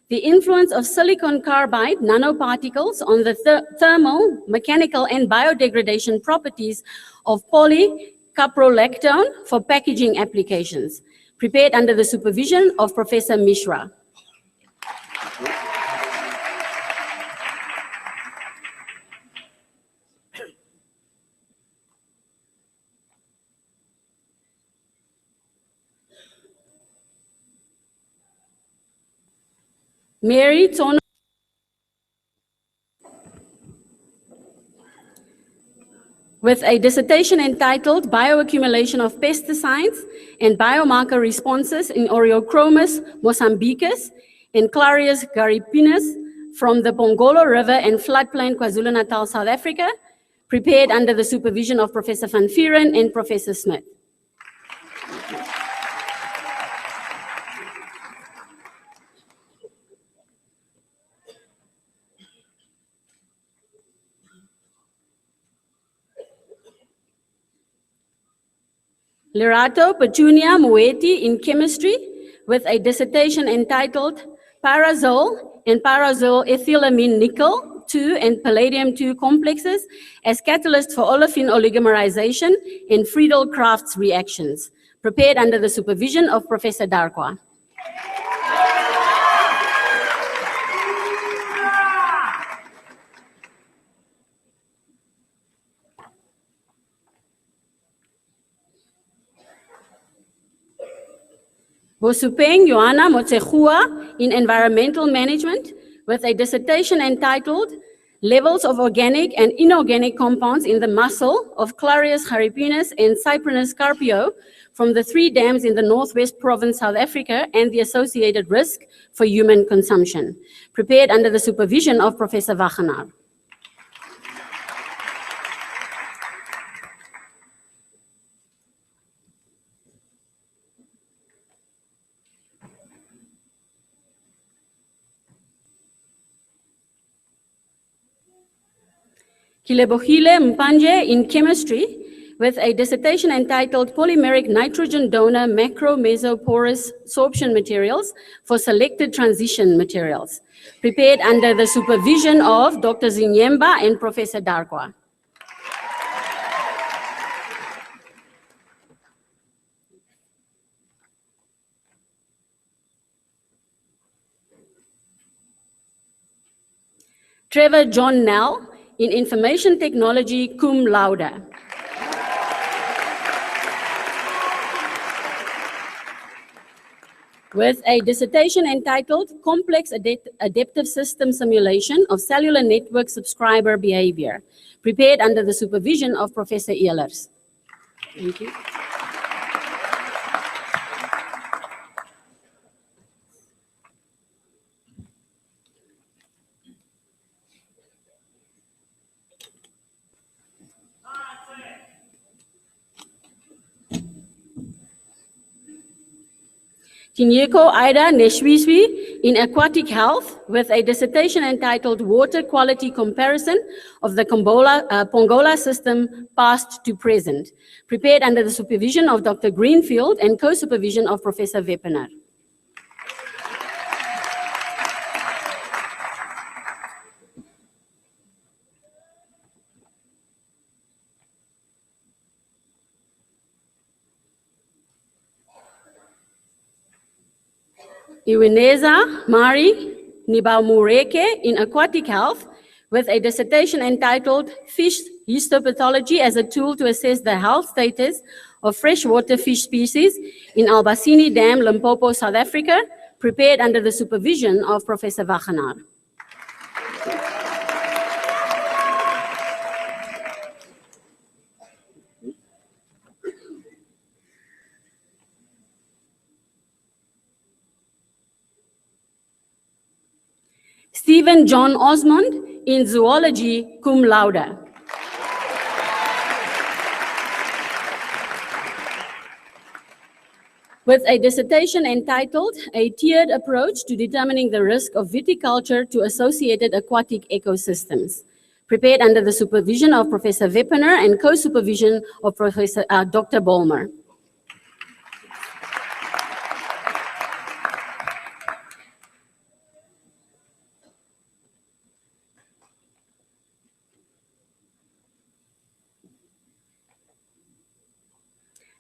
The Influence of Silicon Carbide Nanoparticles on the Thermal, Mechanical, and Biodegradation Properties of Polycaprolactone for Packaging Applications, prepared under the supervision of Professor Mishra. Mary Tono with a dissertation entitled Bioaccumulation of Pesticides and Biomarker Responses in Oreochromis mozambicus and Clarius garipinus from the Pongolo River and floodplain KwaZulu-Natal, South Africa, prepared under the supervision of Professor Van Vieren and Professor Smith. Lerato Petunia Moeti in chemistry with a dissertation entitled Pyrazole and Pyrazole ethylamine nickel 2 and palladium 2 complexes as catalysts for olefin oligomerization in Friedel-Crafts reactions, prepared under the supervision of Professor Darkwa. Bosupeng Johanna Motsegua in environmental management with a dissertation entitled Levels of Organic and Inorganic Compounds in the Muscle of Clarius haripinus and Cyprinus carpio from the 3 dams in the Northwest Province, South Africa, and the associated risk for human consumption, prepared under the supervision of Professor Wagenaar. Kilebohile Mpanje in chemistry with a dissertation entitled Polymeric Nitrogen Donor Macro-Mesoporous Sorption Materials for Selected Transition Materials, prepared under the supervision of Dr. Zinyemba and Professor Darkwa. Trevor John Nell, in Information Technology, cum laude. With a dissertation entitled Complex Adaptive System Simulation of Cellular Network Subscriber Behavior, prepared under the supervision of Professor Ehlers. Thank you. Kinyeko Ida Neshwiswi in Aquatic Health with a dissertation entitled Water Quality Comparison of the Pongola System Past to Present, prepared under the supervision of Dr. Greenfield and co-supervision of Professor Weppener. Iwineza Mari Nibaumureke in Aquatic Health with a dissertation entitled Fish Histopathology as a Tool to Assess the Health Status of Freshwater Fish Species in Albacini Dam, Limpopo, South Africa, prepared under the supervision of Professor Wagenaar. Stephen John Osmond in Zoology, cum laude. With a dissertation entitled A Tiered Approach to Determining the Risk of Viticulture to Associated Aquatic Ecosystems, prepared under the supervision of Professor Weppener and co-supervision of Professor Dr. Bolmer.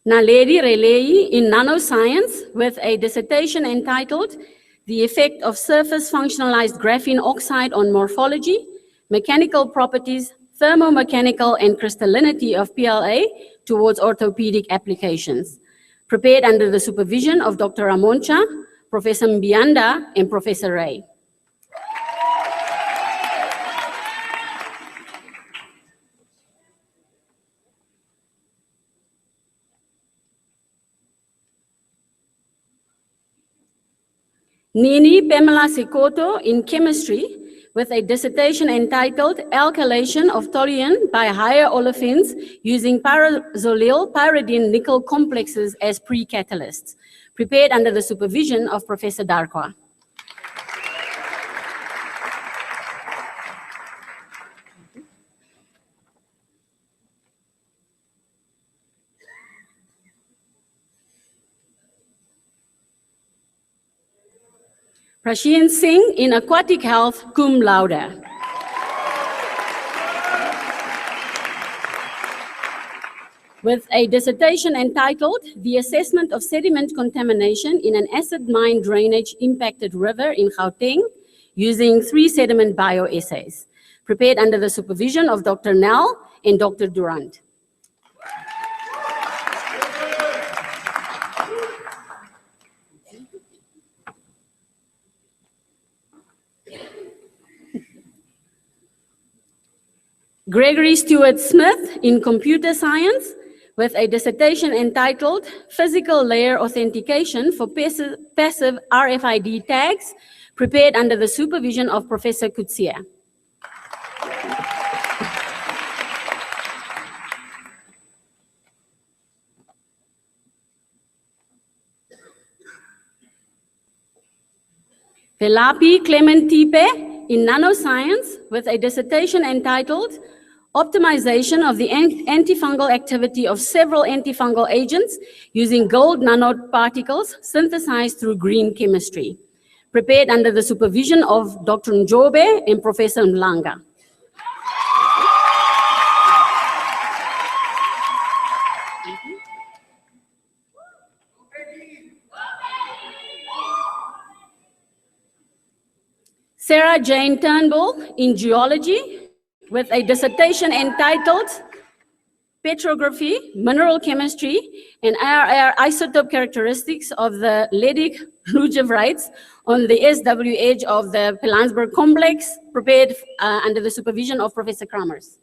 Naledi Relei in Nanoscience with a dissertation entitled The Effect of Surface Functionalized Graphene Oxide on Morphology, Mechanical Properties, Thermomechanical and Crystallinity of PLA towards Orthopedic Applications, prepared under the supervision of Dr. Ramoncha, Professor Mbianda, and Professor Ray. Nini Pamela Sekoto in Chemistry with a dissertation entitled Alkylation of Toluene by higher olefins using pyrazolil pyridine nickel complexes as pre-catalysts, prepared under the supervision of Professor Darkwa. Prasheen Singh in Aquatic Health, cum laude. With a dissertation entitled The Assessment of Sediment Contamination in an Acid Mine Drainage Impacted River in Gauteng using 3 sediment bioassays, prepared under the supervision of Dr. Nell and Dr. Durant. Gregory Stewart Smith in Computer Science with a dissertation entitled Physical Layer Authentication for Passive RFID Tags, prepared under the supervision of Professor Kutsia. Velapi Clement Tipe in Nanoscience with a dissertation entitled optimization of the antifungal activity of several antifungal agents using gold nanoparticles synthesized through green chemistry, prepared under the supervision of Dr. Njobe and Professor Mlanga. Sarah Jane Turnbull in geology with a dissertation entitled Petrography, Mineral Chemistry, and IRR Isotope Characteristics of the Leydig Lugevrites on the SW edge of the Pilanesberg complex, prepared under the supervision of Professor Kramers.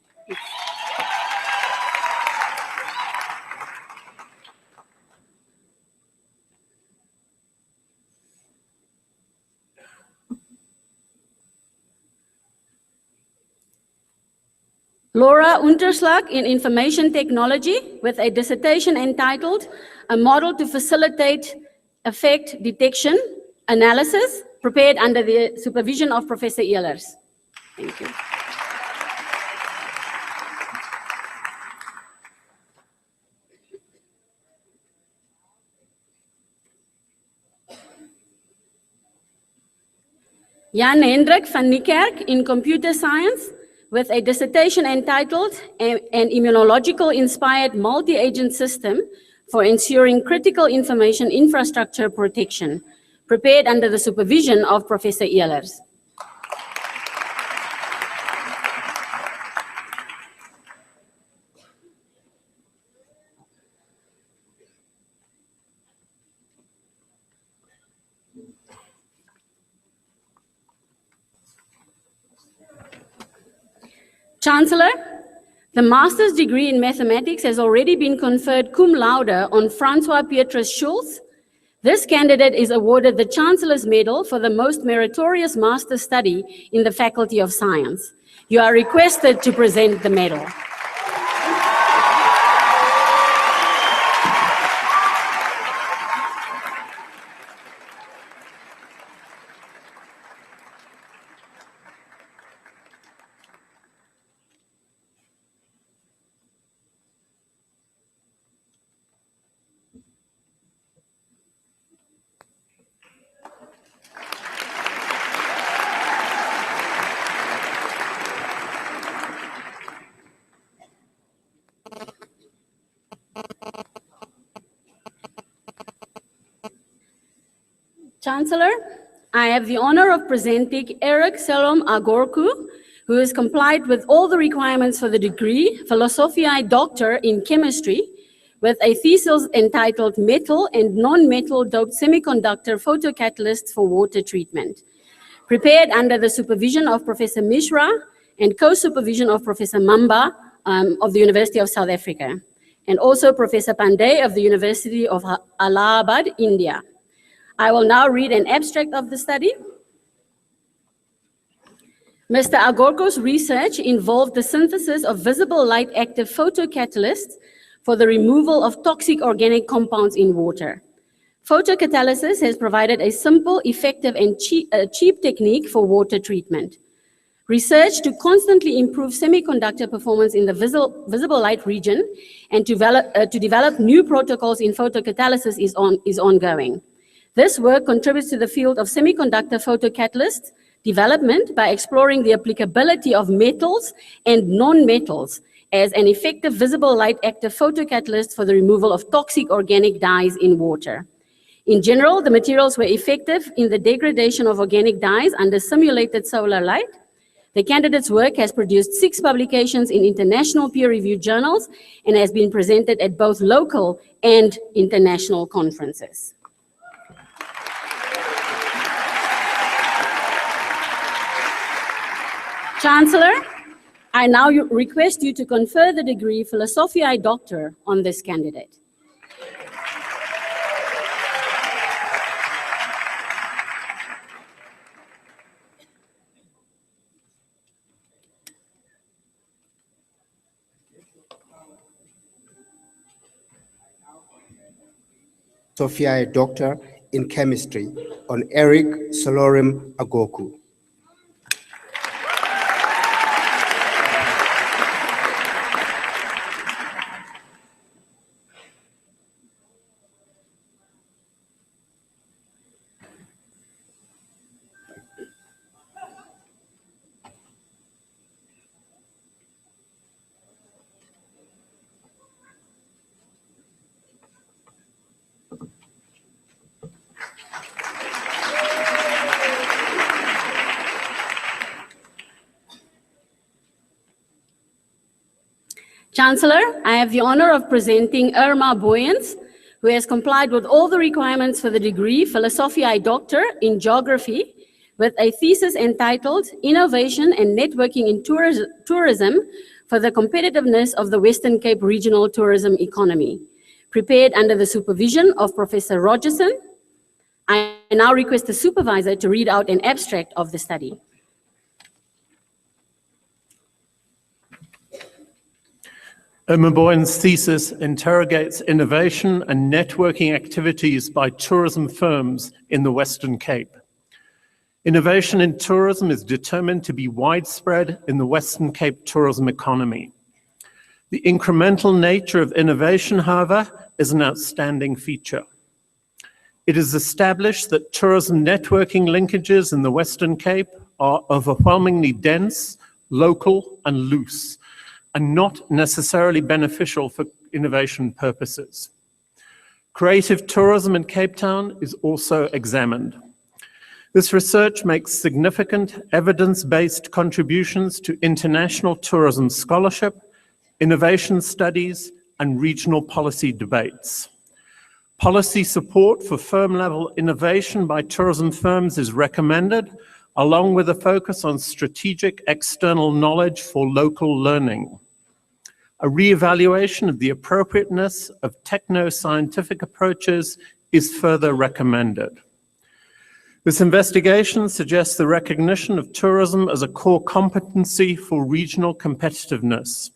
Laura Unterslag in Information Technology with a dissertation entitled A Model to Facilitate Effect Detection Analysis, prepared under the supervision of Professor Ehlers. Thank you. Jan Hendrik van Niekerk in Computer Science with a dissertation entitled An Immunological-Inspired Multi-Agent System for Ensuring Critical Information Infrastructure Protection, prepared under the supervision of Professor Ehlers. Chancellor, the master's degree in mathematics has already been conferred cum laude on Francois Pietrus Schulz. This candidate is awarded the Chancellor's Medal for the most meritorious master's study in the Faculty of Science. You are requested to present the medal. Chancellor, I have the honor of presenting Eric Selom Agorku, who has complied with all the requirements for the degree, Philosophiae Doctor in Chemistry, with a thesis entitled Metal and Non-Metal Doped Semiconductor Photocatalysts for Water Treatment, prepared under the supervision of Professor Mishra and co-supervision of Professor Mamba of the University of South Africa, and also Professor Pandey of the University of Allahabad, India. I will now read an abstract of the study. Mr. Agorko's research involved the synthesis of visible light active photocatalysts for the removal of toxic organic compounds in water. Photocatalysis has provided a simple, effective, and cheap technique for water treatment. Research to constantly improve semiconductor performance in the visible light region and to develop new protocols in photocatalysis is ongoing. This work contributes to the field of semiconductor photocatalyst development by exploring the applicability of metals and non-metals as an effective visible light active photocatalyst for the removal of toxic organic dyes in water. In general, the materials were effective in the degradation of organic dyes under simulated solar light. The candidate's work has produced 6 publications in international peer-reviewed journals and has been presented at both local and international conferences. Chancellor, I now request you to confer the degree Philosophiae Doctor on this candidate. Philosophiae Doctor in Chemistry on Eric Solorim Agoku. Chancellor, I have the honor of presenting Irma Boyens, who has complied with all the requirements for the degree Philosophiae Doctor in Geography, with a thesis entitled Innovation and Networking in Tourism for the Competitiveness of the Western Cape Regional Tourism Economy, prepared under the supervision of Professor Rogerson. I now request the supervisor to read out an abstract of the study. Irma Boyen's thesis interrogates innovation and networking activities by tourism firms in the Western Cape. Innovation in tourism is determined to be widespread in the Western Cape tourism economy. The incremental nature of innovation, however, is an outstanding feature. It is established that tourism networking linkages in the Western Cape are overwhelmingly dense, local, and loose, and not necessarily beneficial for innovation purposes. Creative tourism in Cape Town is also examined. This research makes significant evidence-based contributions to international tourism scholarship, innovation studies, and regional policy debates. Policy support for firm-level innovation by tourism firms is recommended, along with a focus on strategic external knowledge for local learning. A re-evaluation of the appropriateness of techno-scientific approaches is further recommended. This investigation suggests the recognition of tourism as a core competency for regional competitiveness.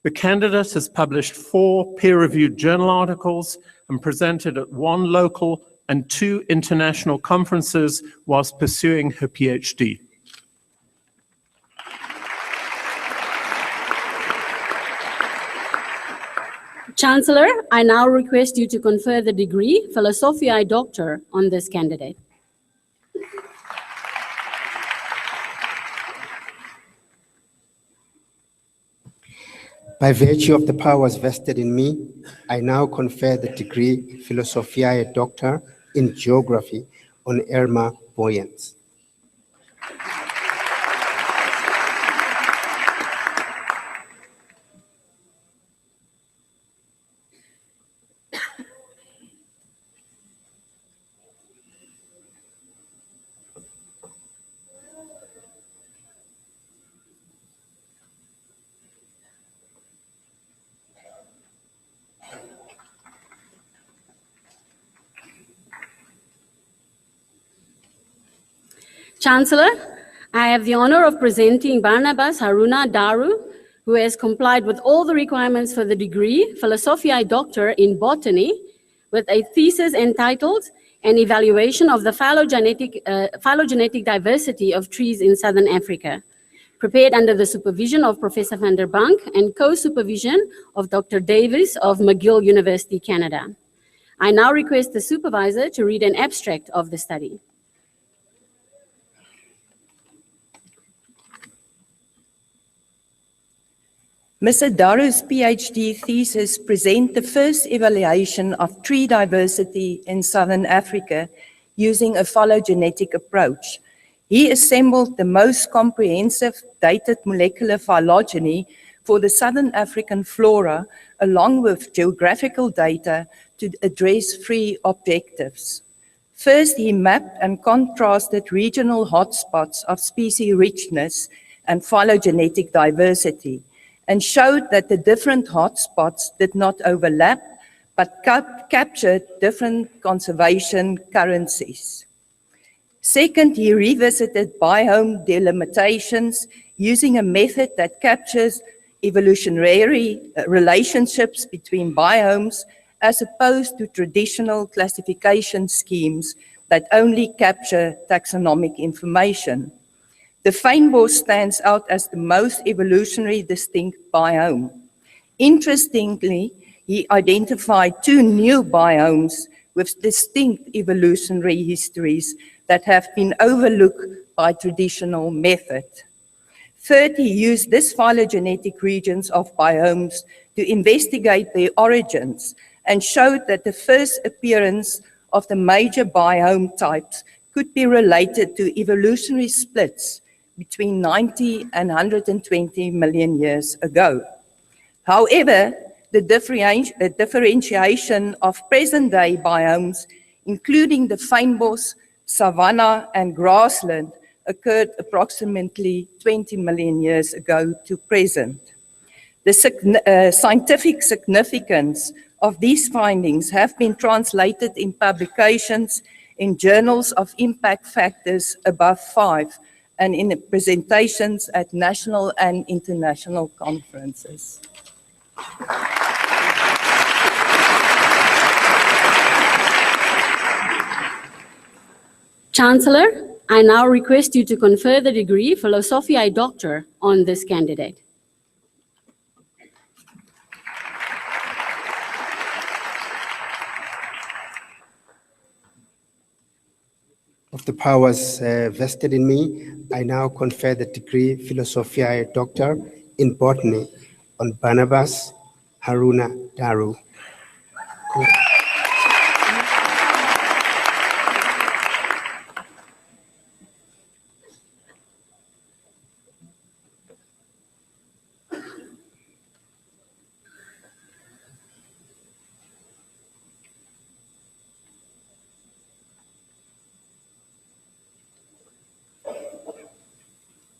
The candidate has published 4 peer-reviewed journal articles and presented at 1 local and 2 international conferences whilst pursuing her PhD. Chancellor, I now request you to confer the degree Philosophiae Doctor on this candidate. By virtue of the powers vested in me, I now confer the degree Philosophiae Doctor in Geography on Irma Boyens. Chancellor, I have the honor of presenting Barnabas Haruna Daru, who has complied with all the requirements for the degree Philosophiae Doctor in Botany, with a thesis entitled An Evaluation of the Phylogenetic Diversity of Trees in Southern Africa, prepared under the supervision of Professor van der Bank and co-supervision of Dr. Davis of McGill University, Canada. I now request the supervisor to read an abstract of the study. Mr. Daru's PhD thesis presents the first evaluation of tree diversity in Southern Africa using a phylogenetic approach. He assembled the most comprehensive dated molecular phylogeny for the Southern African flora, along with geographical data to address 3 objectives. First, he mapped and contrasted regional hotspots of species richness and phylogenetic diversity, and showed that the different hotspots did not overlap, but captured different conservation currencies. Second, he revisited biome delimitations using a method that captures evolutionary relationships between biomes, as opposed to traditional classification schemes that only capture taxonomic information. The fynbos stands out as the most evolutionarily distinct biome. Interestingly, he identified 2 new biomes with distinct evolutionary histories that have been overlooked by traditional method. Third, he used these phylogenetic regions of biomes to investigate their origins and showed that the first appearance of the major biome types could be related to evolutionary splits between 90 and 120 million years ago. However, the differentiation of present-day biomes, including the fynbos, savanna, and grassland, occurred approximately 20 million years ago to present. The scientific significance of these findings have been translated in publications in journals of impact factors above 5 and in presentations at national and international conferences. Chancellor, I now request you to confer the degree Philosophiae Doctor on this candidate. Of the powers vested in me, I now confer the degree Philosophiae Doctor in Botany on Barnabas Haruna Daru.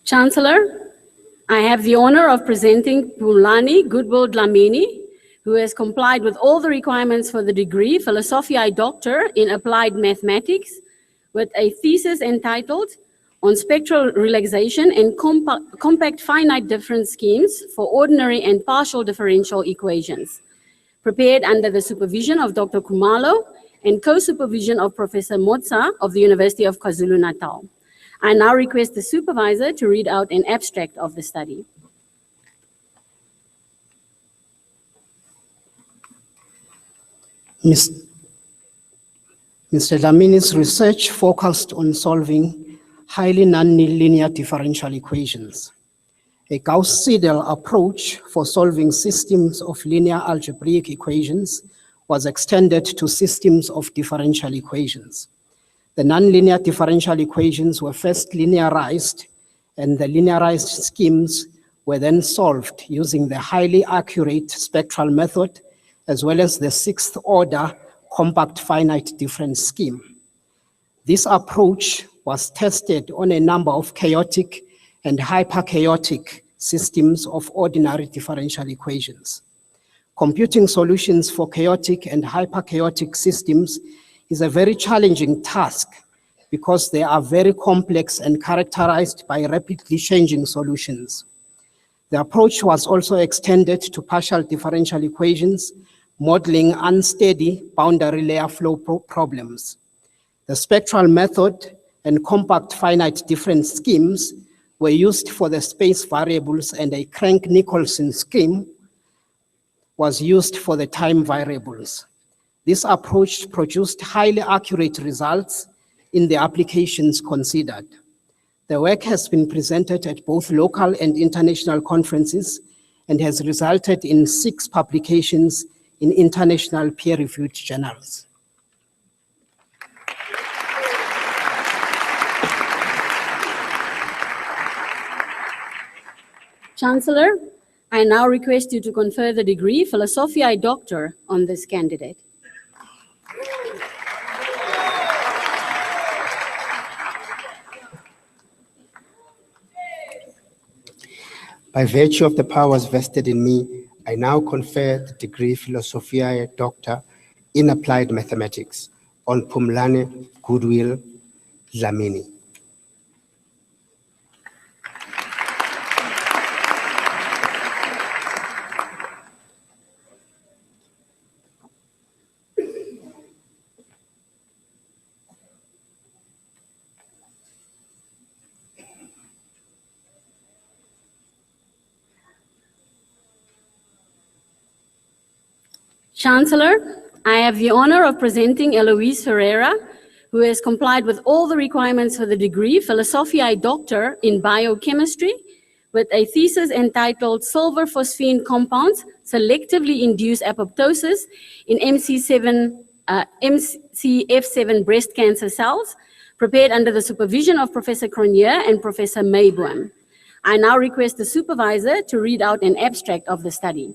Chancellor, I have the honor of presenting Phumlani Goodwill Dlamini, who has complied with all the requirements for the degree Philosophiae Doctor in Applied Mathematics with a thesis entitled On Spectral Relaxation and Compact Finite Difference Schemes for Ordinary and Partial Differential Equations, prepared under the supervision of Dr. Kumalo and co-supervision of Professor Motsa of the University of KwaZulu-Natal. I now request the supervisor to read out an abstract of the study. Mr. Dlamini's research focused on solving highly nonlinear differential equations. A Gauss-Seidel approach for solving systems of linear algebraic equations was extended to systems of differential equations. The nonlinear differential equations were first linearized, and the linearized schemes were then solved using the highly accurate spectral method, as well as the sixth order compact finite difference scheme. This approach was tested on a number of chaotic and hyperchaotic systems of ordinary differential equations. Computing solutions for chaotic and hyperchaotic systems is a very challenging task because they are very complex and characterized by rapidly changing solutions. The approach was also extended to partial differential equations, modeling unsteady boundary layer flow problems. The spectral method and compact finite difference schemes were used for the space variables, and a Crank-Nicolson scheme was used for the time variables. This approach produced highly accurate results in the applications considered. The work has been presented at both local and international conferences and has resulted in 6 publications in international peer-reviewed journals. Chancellor, I now request you to confer the degree Philosophiae Doctor on this candidate. By virtue of the powers vested in me, I now confer the degree Philosophiae Doctor in Applied Mathematics on Phumlani Goodwill Dlamini. Chancellor, I have the honor of presenting Eloise Ferreira, who has complied with all the requirements for the degree Philosophiae Doctor in Biochemistry with a thesis entitled Silver Phosphine Compounds Selectively Induce Apoptosis in MCF7 Breast Cancer Cells, prepared under the supervision of Professor Cronje and Professor Mayboom. I now request the supervisor to read out an abstract of the study.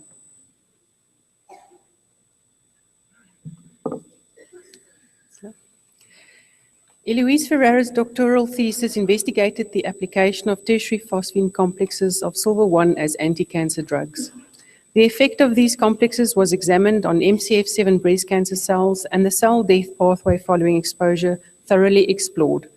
Eloise Ferreira's doctoral thesis investigated the application of tertiary phosphine complexes of silver-1 as anti-cancer drugs. The effect of these complexes was examined on MCF7 breast cancer cells, and the cell death pathway following exposure thoroughly explored.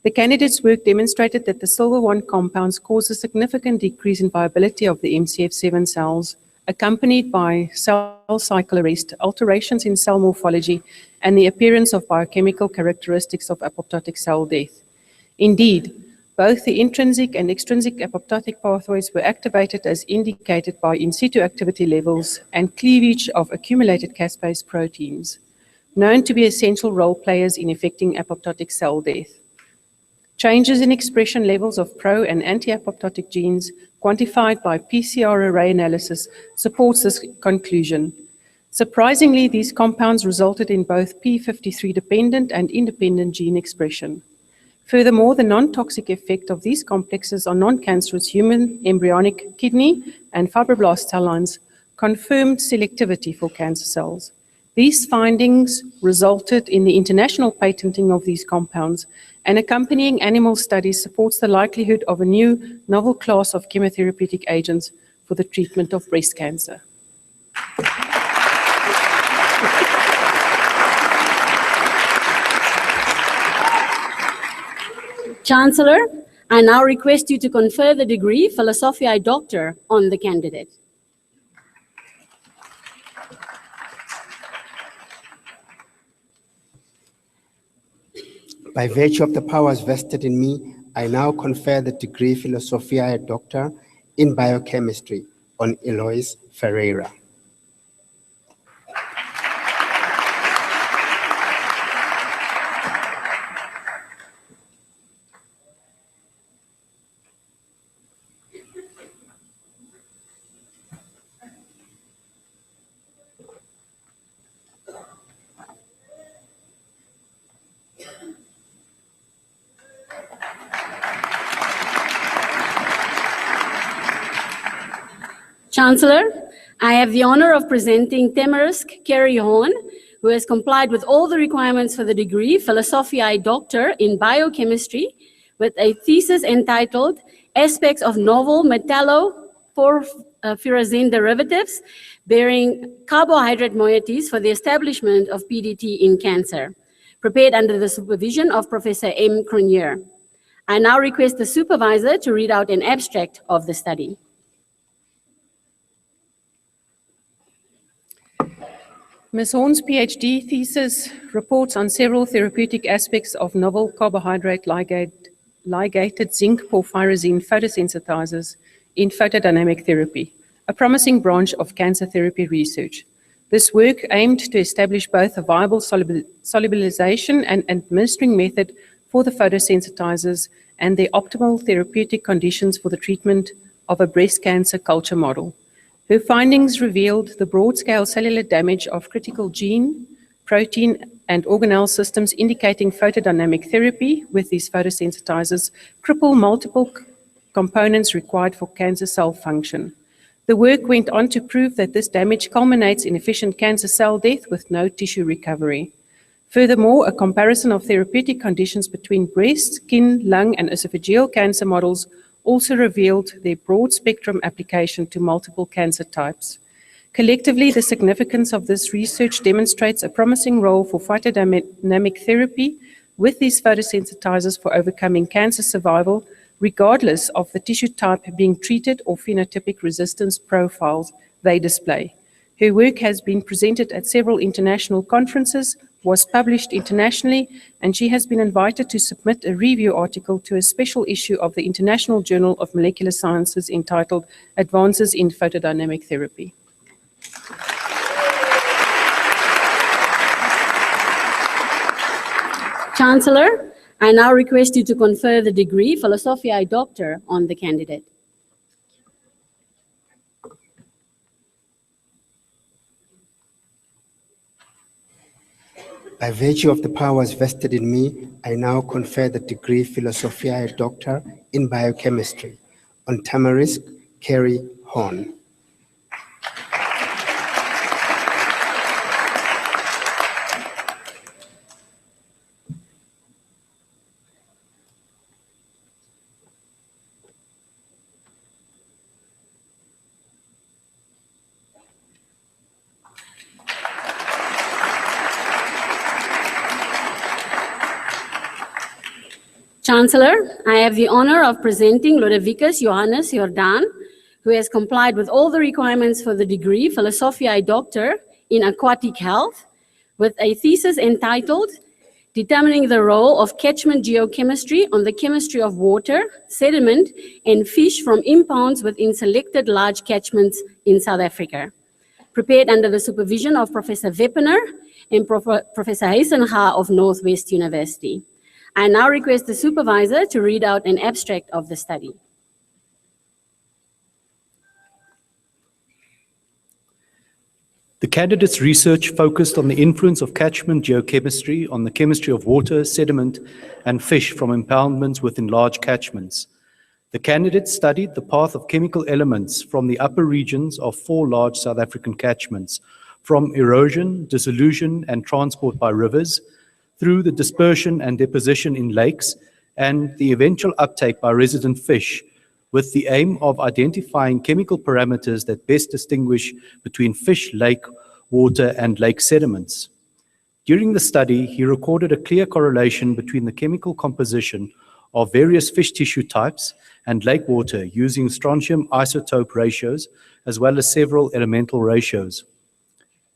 The candidate's work demonstrated that the silver-1 compounds cause a significant decrease in viability of the MCF7 cells, accompanied by cell cycle arrest, alterations in cell morphology, and the appearance of biochemical characteristics of apoptotic cell death. Indeed, both the intrinsic and extrinsic apoptotic pathways were activated as indicated by in situ activity levels and cleavage of accumulated caspase proteins, known to be essential role players in effecting apoptotic cell death. Changes in expression levels of pro- and anti-apoptotic genes quantified by PCR array analysis supports this conclusion. Surprisingly, these compounds resulted in both p53-dependent and independent gene expression. Furthermore, the non-toxic effect of these complexes on non-cancerous human embryonic kidney and fibroblast cell lines confirmed selectivity for cancer cells. These findings resulted in the international patenting of these compounds, and accompanying animal studies supports the likelihood of a new novel class of chemotherapeutic agents for the treatment of breast cancer. Chancellor, I now request you to confer the degree Philosophiae Doctor on the candidate. By virtue of the powers vested in me, I now confer the degree Philosophiae Doctor in Biochemistry on Eloise Ferreira. Chancellor, I have the honor of presenting Tamarisk Carey Horn, who has complied with all the requirements for the degree Philosophiae Doctor in Biochemistry with a thesis entitled Aspects of Novel Metalloporphyrazine Derivatives Bearing Carbohydrate Moieties for the Establishment of PDT in Cancer, prepared under the supervision of Professor M. Cronier. I now request the supervisor to read out an abstract of the study. Ms. Horn's PhD thesis reports on several therapeutic aspects of novel carbohydrate ligated zinc porphyrazine photosensitizers in photodynamic therapy, a promising branch of cancer therapy research. This work aimed to establish both a viable solubilization and administering method for the photosensitizers and their optimal therapeutic conditions for the treatment of a breast cancer culture model. Her findings revealed the broad-scale cellular damage of critical gene, protein, and organelle systems indicating photodynamic therapy with these photosensitizers cripple multiple components required for cancer cell function. The work went on to prove that this damage culminates in efficient cancer cell death with no tissue recovery. Furthermore, a comparison of therapeutic conditions between breast, skin, lung, and esophageal cancer models also revealed their broad-spectrum application to multiple cancer types. Collectively, the significance of this research demonstrates a promising role for photodynamic therapy with these photosensitizers for overcoming cancer survival, regardless of the tissue type being treated or phenotypic resistance profiles they display. Her work has been presented at several international conferences, was published internationally, and she has been invited to submit a review article to a special issue of the International Journal of Molecular Sciences entitled Advances in Photodynamic Therapy. Chancellor, I now request you to confer the degree Philosophiae Doctor on the candidate. By virtue of the powers vested in me, I now confer the degree Philosophiae Doctor in Biochemistry on Tamarisk Carey Horn. Chancellor, I have the honor of presenting Lodewicus Johannes Jordan, who has complied with all the requirements for the degree Philosophiae Doctor in Aquatic Health, with a thesis entitled Determining the Role of Catchment Geochemistry on the Chemistry of Water, Sediment, and Fish from Impounds within selected large catchments in South Africa. Prepared under the supervision of Professor Weppener and Professor Heisenga of Northwest University. I now request the supervisor to read out an abstract of the study. The candidate's research focused on the influence of catchment geochemistry on the chemistry of water, sediment, and fish from impoundments within large catchments. The candidate studied the path of chemical elements from the upper regions of 4 large South African catchments, from erosion, dissolution, and transport by rivers, through the dispersion and deposition in lakes, and the eventual uptake by resident fish, with the aim of identifying chemical parameters that best distinguish between fish, lake water, and lake sediments. During the study, he recorded a clear correlation between the chemical composition of various fish tissue types and lake water using strontium isotope ratios, as well as several elemental ratios.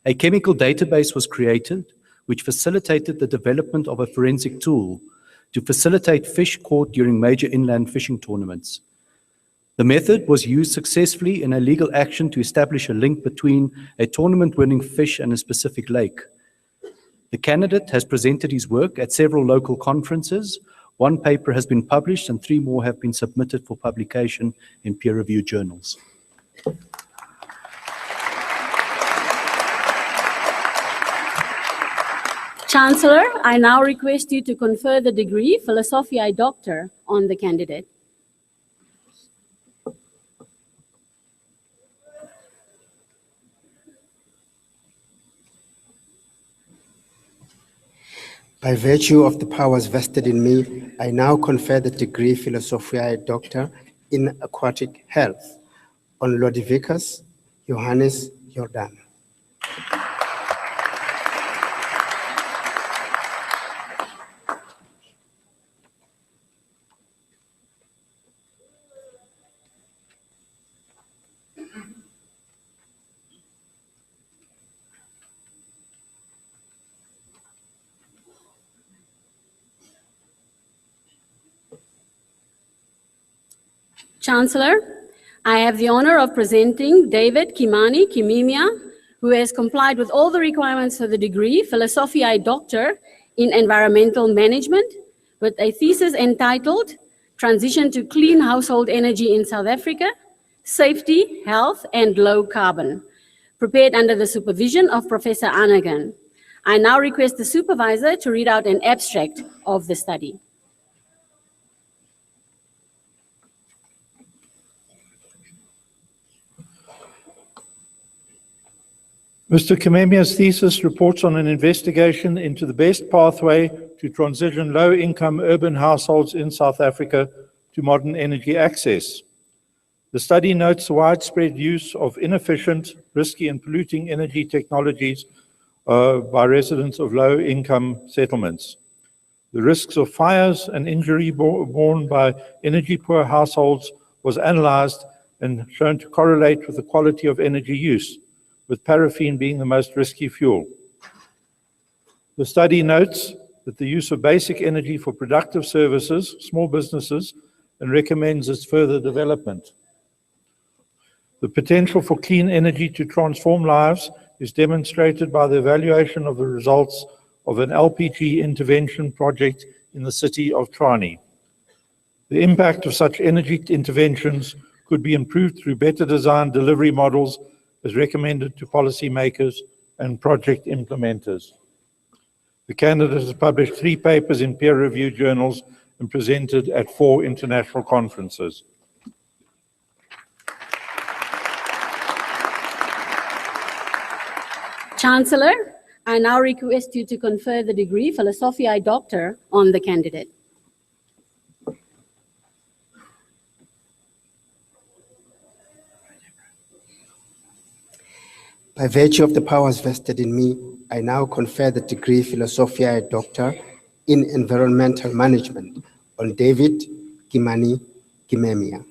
A chemical database was created, which facilitated the development of a forensic tool to facilitate fish caught during major inland fishing tournaments. The method was used successfully in a legal action to establish a link between a tournament-winning fish and a specific lake. The candidate has presented his work at several local conferences. 1 paper has been published and 3 more have been submitted for publication in peer-reviewed journals. Chancellor, I now request you to confer the degree Philosophiae Doctor on the candidate. By virtue of the powers vested in me, I now confer the degree Philosophiae Doctor in Aquatic Health on Lodewicus Johannes Jordan. Chancellor, I have the honor of presenting David Kimani Kimimia, who has complied with all the requirements for the degree Philosophiae Doctor in Environmental Management, with a thesis entitled Transition to Clean Household Energy in South Africa, Safety, Health, and Low Carbon, prepared under the supervision of Professor Anagan. I now request the supervisor to read out an abstract of the study. Mr. Kimemia's thesis reports on an investigation into the best pathway to transition low-income urban households in South Africa to modern energy access. The study notes the widespread use of inefficient, risky, and polluting energy technologies by residents of low-income settlements. The risks of fires and injury borne by energy-poor households was analyzed and shown to correlate with the quality of energy use, with paraffin being the most risky fuel. The study notes that the use of basic energy for productive services, small businesses, and recommends its further development. The potential for clean energy to transform lives is demonstrated by the evaluation of the results of an LPG intervention project in the city of Tshwane. The impact of such energy interventions could be improved through better design delivery models as recommended to policymakers and project implementers. The candidate has published 3 papers in peer-reviewed journals and presented at 4 international conferences. Chancellor, I now request you to confer the degree Philosophiae Doctor on the candidate. By virtue of the powers vested in me, I now confer the degree Philosophiae Doctor in Environmental Management on David Kimani Kimemia.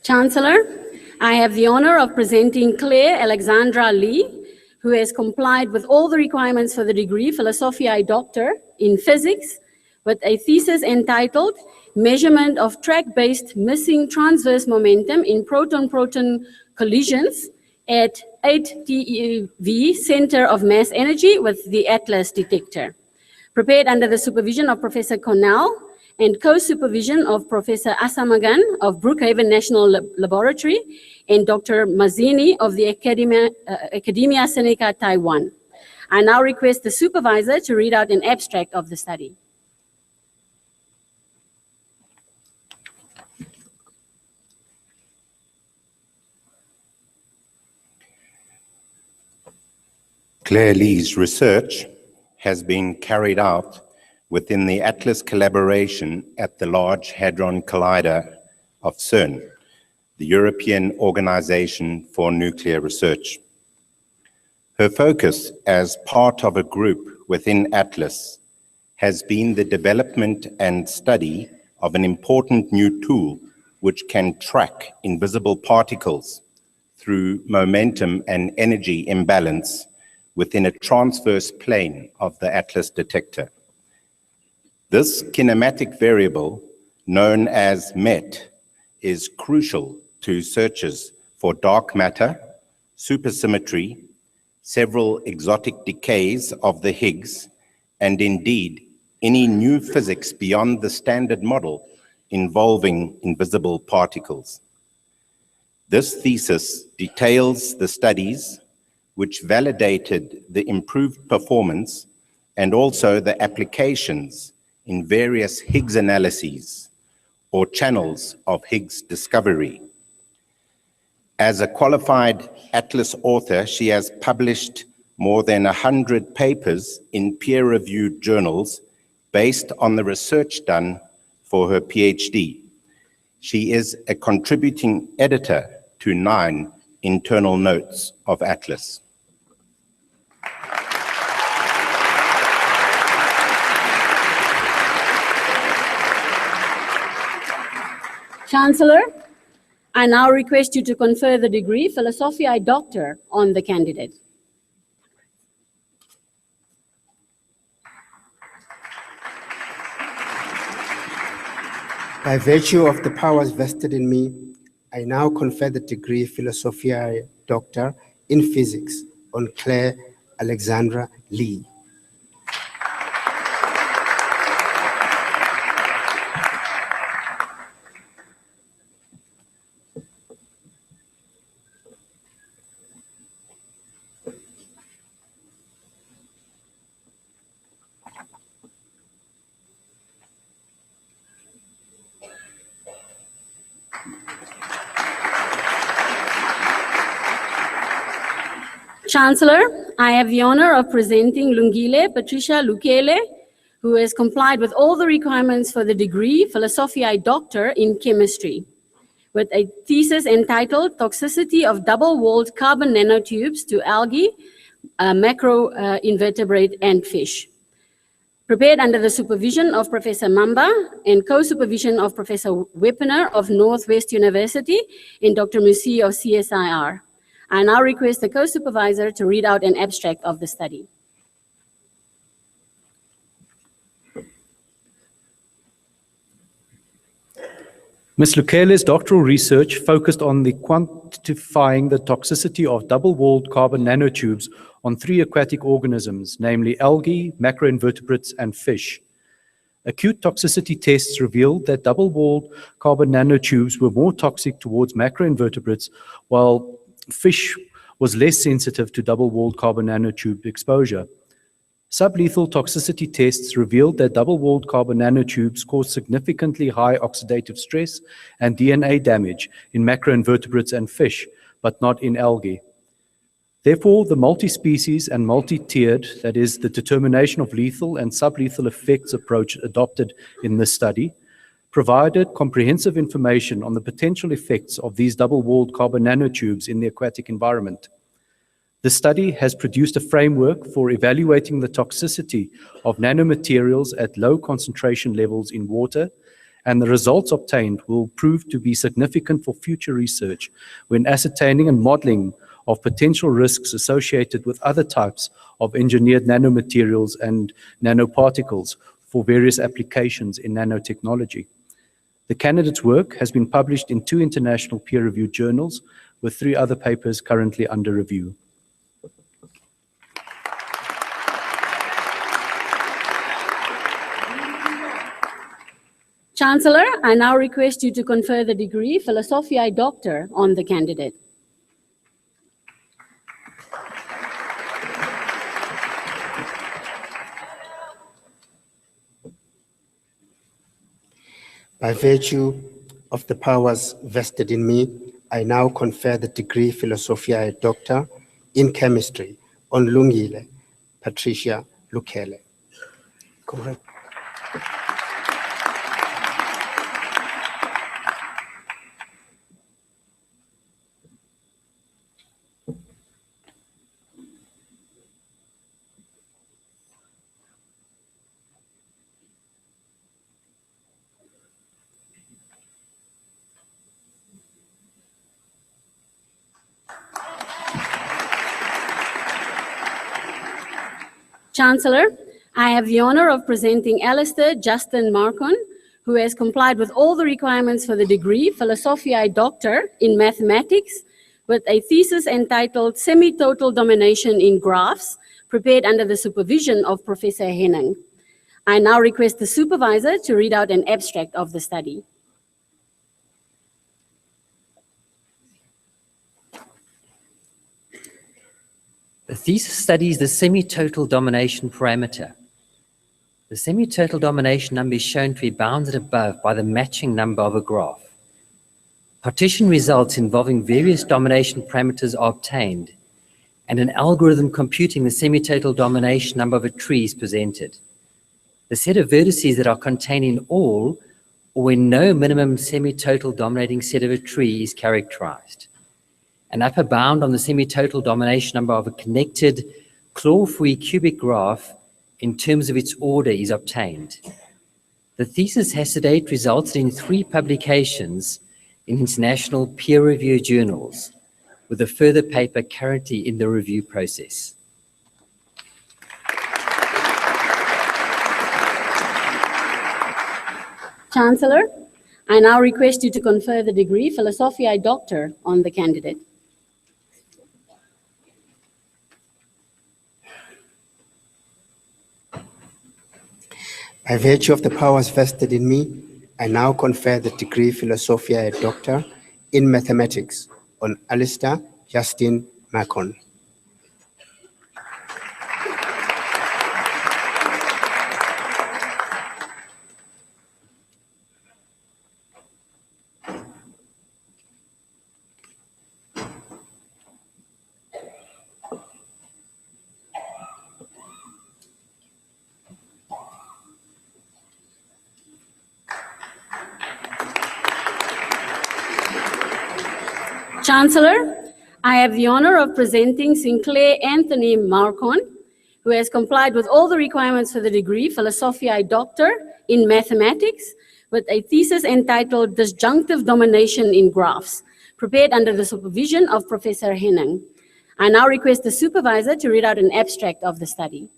Chancellor, I have the honor of presenting Claire Alexandra Lee, who has complied with all the requirements for the degree Philosophiae Doctor in Physics with a thesis entitled Measurement of Track-Based Missing Transverse Momentum in Proton-Proton Collisions at 8 TeV Center of Mass Energy with the ATLAS detector. Prepared under the supervision of Professor Cornell and co-supervision of Professor Asamagan of Brookhaven National Laboratory and Dr. Mazini of the Academia Sinica, Taiwan. I now request the supervisor to read out an abstract of the study. Claire Lee's research has been carried out within the ATLAS collaboration at the Large Hadron Collider of CERN, the European Organization for Nuclear Research. Her focus as part of a group within ATLAS has been the development and study of an important new tool which can track invisible particles through momentum and energy imbalance within a transverse plane of the ATLAS detector. This kinematic variable, known as MET, is crucial to searches for dark matter, supersymmetry, several exotic decays of the Higgs, and indeed any new physics beyond the standard model involving invisible particles. This thesis details the studies which validated the improved performance and also the applications in various Higgs analyses or channels of Higgs discovery. As a qualified ATLAS author, she has published more than 100 papers in peer-reviewed journals based on the research done for her PhD. She is a contributing editor to 9 internal notes of ATLAS. Chancellor, I now request you to confer the degree Philosophiae Doctor on the candidate. By virtue of the powers vested in me, I now confer the degree Philosophiae Doctor in Physics on Claire Alexandra Lee. Chancellor, I have the honor of presenting Lungile Patricia Lukele, who has complied with all the requirements for the degree Philosophiae Doctor in Chemistry, with a thesis entitled Toxicity of Double-Walled Carbon Nanotubes to Algae, Macroinvertebrate, and Fish. Prepared under the supervision of Professor Mamba and co-supervision of Professor Weppener of Northwest University and Dr. Musi of CSIR. I now request the co-supervisor to read out an abstract of the study. Ms. Lukele's doctoral research focused on the quantifying the toxicity of double-walled carbon nanotubes on 3 aquatic organisms, namely algae, macroinvertebrates, and fish. Acute toxicity tests revealed that double-walled carbon nanotubes were more toxic towards macroinvertebrates, while fish was less sensitive to double-walled carbon nanotube exposure. Sublethal toxicity tests revealed that double-walled carbon nanotubes cause significantly high oxidative stress and DNA damage in macroinvertebrates and fish, but not in algae. Therefore, the multi-species and multi-tiered, that is, the determination of lethal and sublethal effects approach adopted in this study, provided comprehensive information on the potential effects of these double-walled carbon nanotubes in the aquatic environment. The study has produced a framework for evaluating the toxicity of nanomaterials at low concentration levels in water, and the results obtained will prove to be significant for future research when ascertaining and modeling of potential risks associated with other types of engineered nanomaterials and nanoparticles for various applications in nanotechnology. The candidate's work has been published in 2 international peer-reviewed journals, with 3 other papers currently under review. Chancellor, I now request you to confer the degree Philosophiae Doctor on the candidate. By virtue of the powers vested in me, I now confer the degree Philosophiae Doctor in Chemistry on Lungile Patricia Lukele. Correct. Chancellor, I have the honor of presenting Alistair Justin Marcon, who has complied with all the requirements for the degree Philosophiae Doctor in Mathematics with a thesis entitled Semi-Total Domination in Graphs, prepared under the supervision of Professor Henning. I now request the supervisor to read out an abstract of the study. The thesis studies the semi-total domination parameter. The semi-total domination number is shown to be bounded above by the matching number of a graph. Partition results involving various domination parameters are obtained, and an algorithm computing the semi-total domination number of a tree is presented. The set of vertices that are contained in all or when no minimum semi-total dominating set of a tree is characterized. An upper bound on the semi-total domination number of a connected claw-free cubic graph in terms of its order is obtained. The thesis has to date resulted in 3 publications in international peer-reviewed journals, with a further paper currently in the review process. Chancellor, I now request you to confer the degree Philosophiae Doctor on the candidate. By virtue of the powers vested in me, I now confer the degree Philosophiae Doctor in Mathematics on Alistair Justin Macon. Chancellor, I have the honor of presenting Sinclair Anthony Marcon, who has complied with all the requirements for the degree Philosophiae Doctor in Mathematics with a thesis entitled Disjunctive Domination in Graphs, prepared under the supervision of Professor Henning. I now request the supervisor to read out an abstract of the study.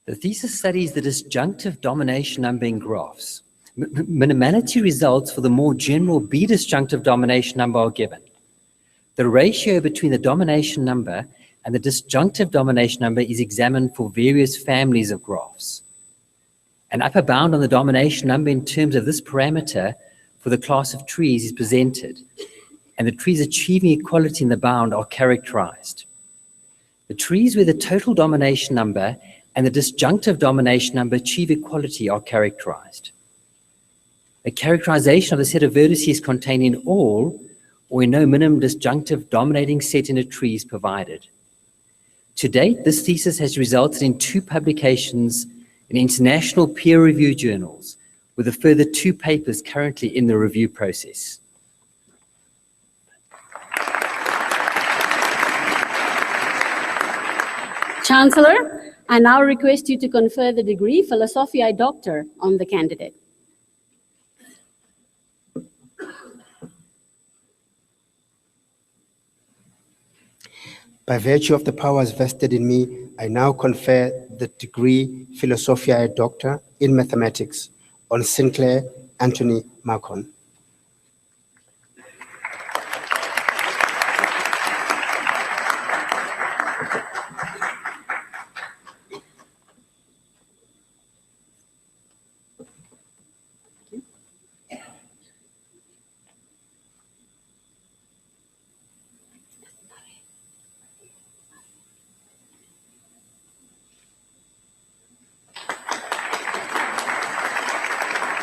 The thesis studies the disjunctive domination number in graphs. Minimality results for the more general B-disjunctive domination number are given. The ratio between the domination number and the disjunctive domination number is examined for various families of graphs. An upper bound on the domination number in terms of this parameter for the class of trees is presented, and the trees achieving equality in the bound are characterized. The trees where the total domination number and the disjunctive domination number achieve equality are characterized. A characterization of the set of vertices contained in all or in no minimum disjunctive dominating set in a tree is provided. To date, this thesis has resulted in 2 publications in international peer-reviewed journals, with a further 2 papers currently in the review process. Chancellor, I now request you to confer the degree Philosophiae Doctor on the candidate. By virtue of the powers vested in me, I now confer the degree Philosophiae Doctor in Mathematics on Sinclair Anthony Marcon.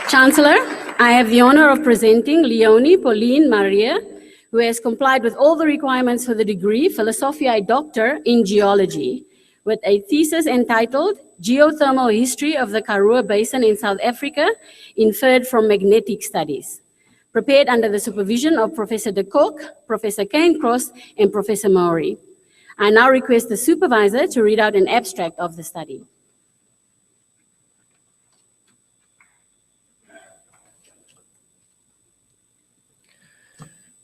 Chancellor, I have the honor of presenting Leonie Pauline Maria, who has complied with all the requirements for the degree Philosophiae Doctor in Geology, with a thesis entitled Geothermal History of the Karoo Basin in South Africa, inferred from magnetic studies, prepared under the supervision of Professor de Kock, Professor Cairncross, and Professor Maury. I now request the supervisor to read out an abstract of the study.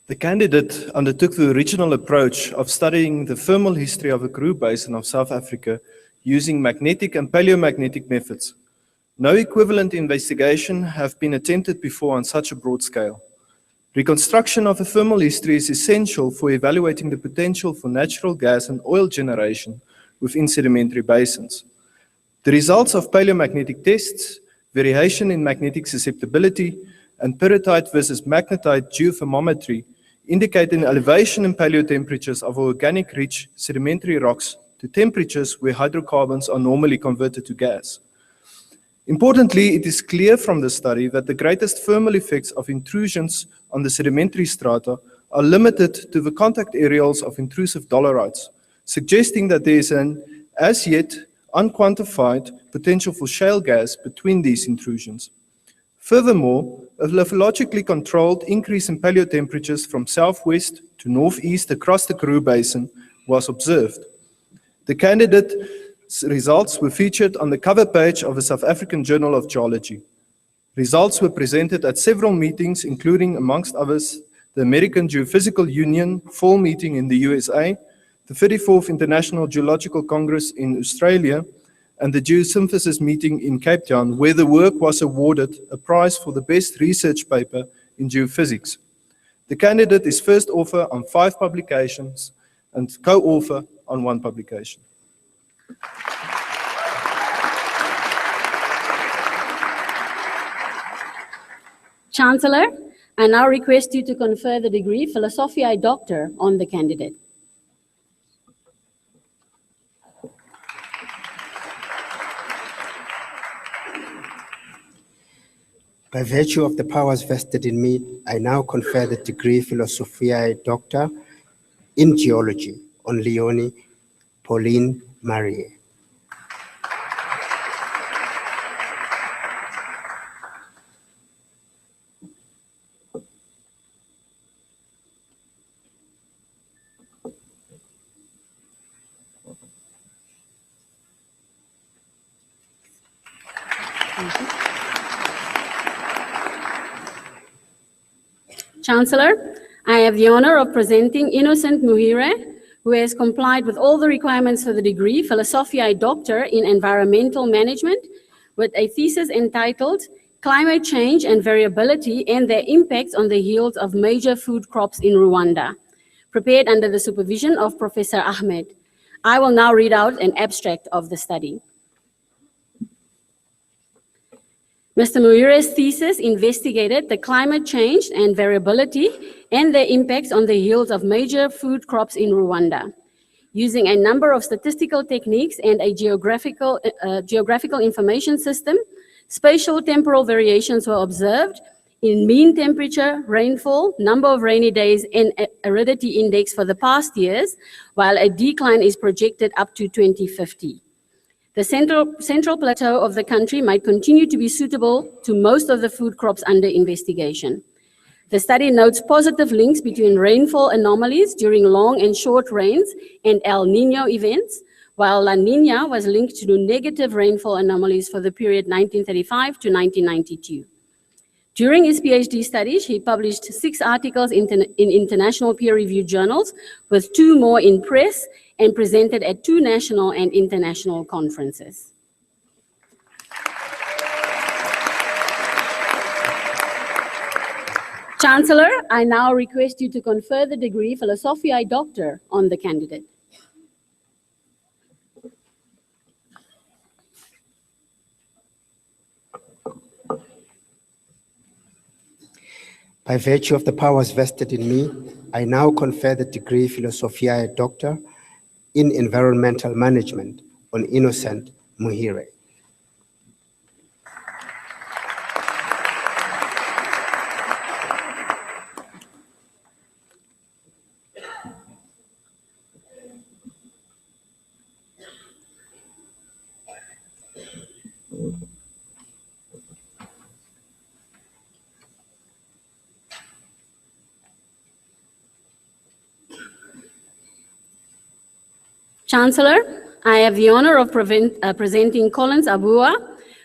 The candidate undertook the original approach of studying the thermal history of the Karoo Basin of South Africa using magnetic and paleomagnetic methods. No equivalent investigation have been attempted before on such a broad scale. Reconstruction of the thermal history is essential for evaluating the potential for natural gas and oil generation within sedimentary basins. The results of paleomagnetic tests, variation in magnetic susceptibility, and peritite versus magnetite geothermometry indicate an elevation in paleotemperatures of organic-rich sedimentary rocks to temperatures where hydrocarbons are normally converted to gas. Importantly, it is clear from the study that the greatest thermal effects of intrusions on the sedimentary strata are limited to the contact areas of intrusive dolerites, suggesting that there is an as yet unquantified potential for shale gas between these intrusions. Furthermore, a lithologically controlled increase in paleotemperatures from southwest to northeast across the Karoo Basin was observed. The candidate's results were featured on the cover page of the South African Journal of Geology. Results were presented at several meetings, including, amongst others, the American Geophysical Union Fall Meeting in the USA, the 34th International Geological Congress in Australia, and the Geosynthesis meeting in Cape Town, where the work was awarded a prize for the best research paper in geophysics. The candidate is first author on 5 publications and co-author on 1 publication. Chancellor, I now request you to confer the degree Philosophiae Doctor on the candidate. By virtue of the powers vested in me, I now confer the degree Philosophiae Doctor in Geology on Leonie Pauline Marie. Chancellor, I have the honor of presenting Innocent Muhire, who has complied with all the requirements for the degree Philosophiae Doctor in Environmental Management, with a thesis entitled Climate Change and Variability and Their Impacts on the Yields of Major Food Crops in Rwanda, prepared under the supervision of Professor Ahmed. I will now read out an abstract of the study. Mr. Muire's thesis investigated the climate change and variability and their impacts on the yields of major food crops in Rwanda. Using a number of statistical techniques and a geographical information system, spatial temporal variations were observed in mean temperature, rainfall, number of rainy days, and aridity index for the past years, while a decline is projected up to 2050. The central plateau of the country might continue to be suitable to most of the food crops under investigation. The study notes positive links between rainfall anomalies during long and short rains and El Niño events, while La Niña was linked to negative rainfall anomalies for the period 1935 to 1992. During his PhD studies, he published 6 articles in international peer-reviewed journals, with 2 more in press, and presented at 2 national and international conferences. Chancellor, I now request you to confer the degree Philosophiae Doctor on the candidate. By virtue of the powers vested in me, I now confer the degree Philosophiae Doctor in Environmental Management on Innocent Muhire. Chancellor, I have the honor of presenting Collins Abua,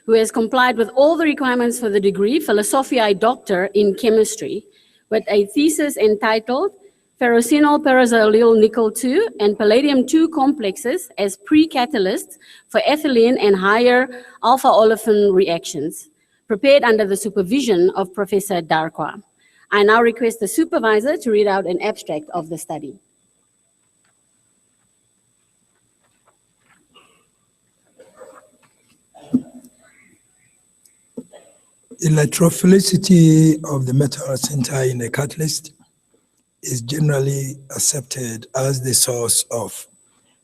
who has complied with all the requirements for the degree Philosophiae Doctor in Chemistry, with a thesis entitled Ferrocinol Parazolyl Nickel 2 and Palladium 2 complexes as pre-catalysts for ethylene and higher alpha olefin reactions, prepared under the supervision of Professor Darkwa. I now request the supervisor to read out an abstract of the study. Electrophilicity of the metal center in a catalyst is generally accepted as the source of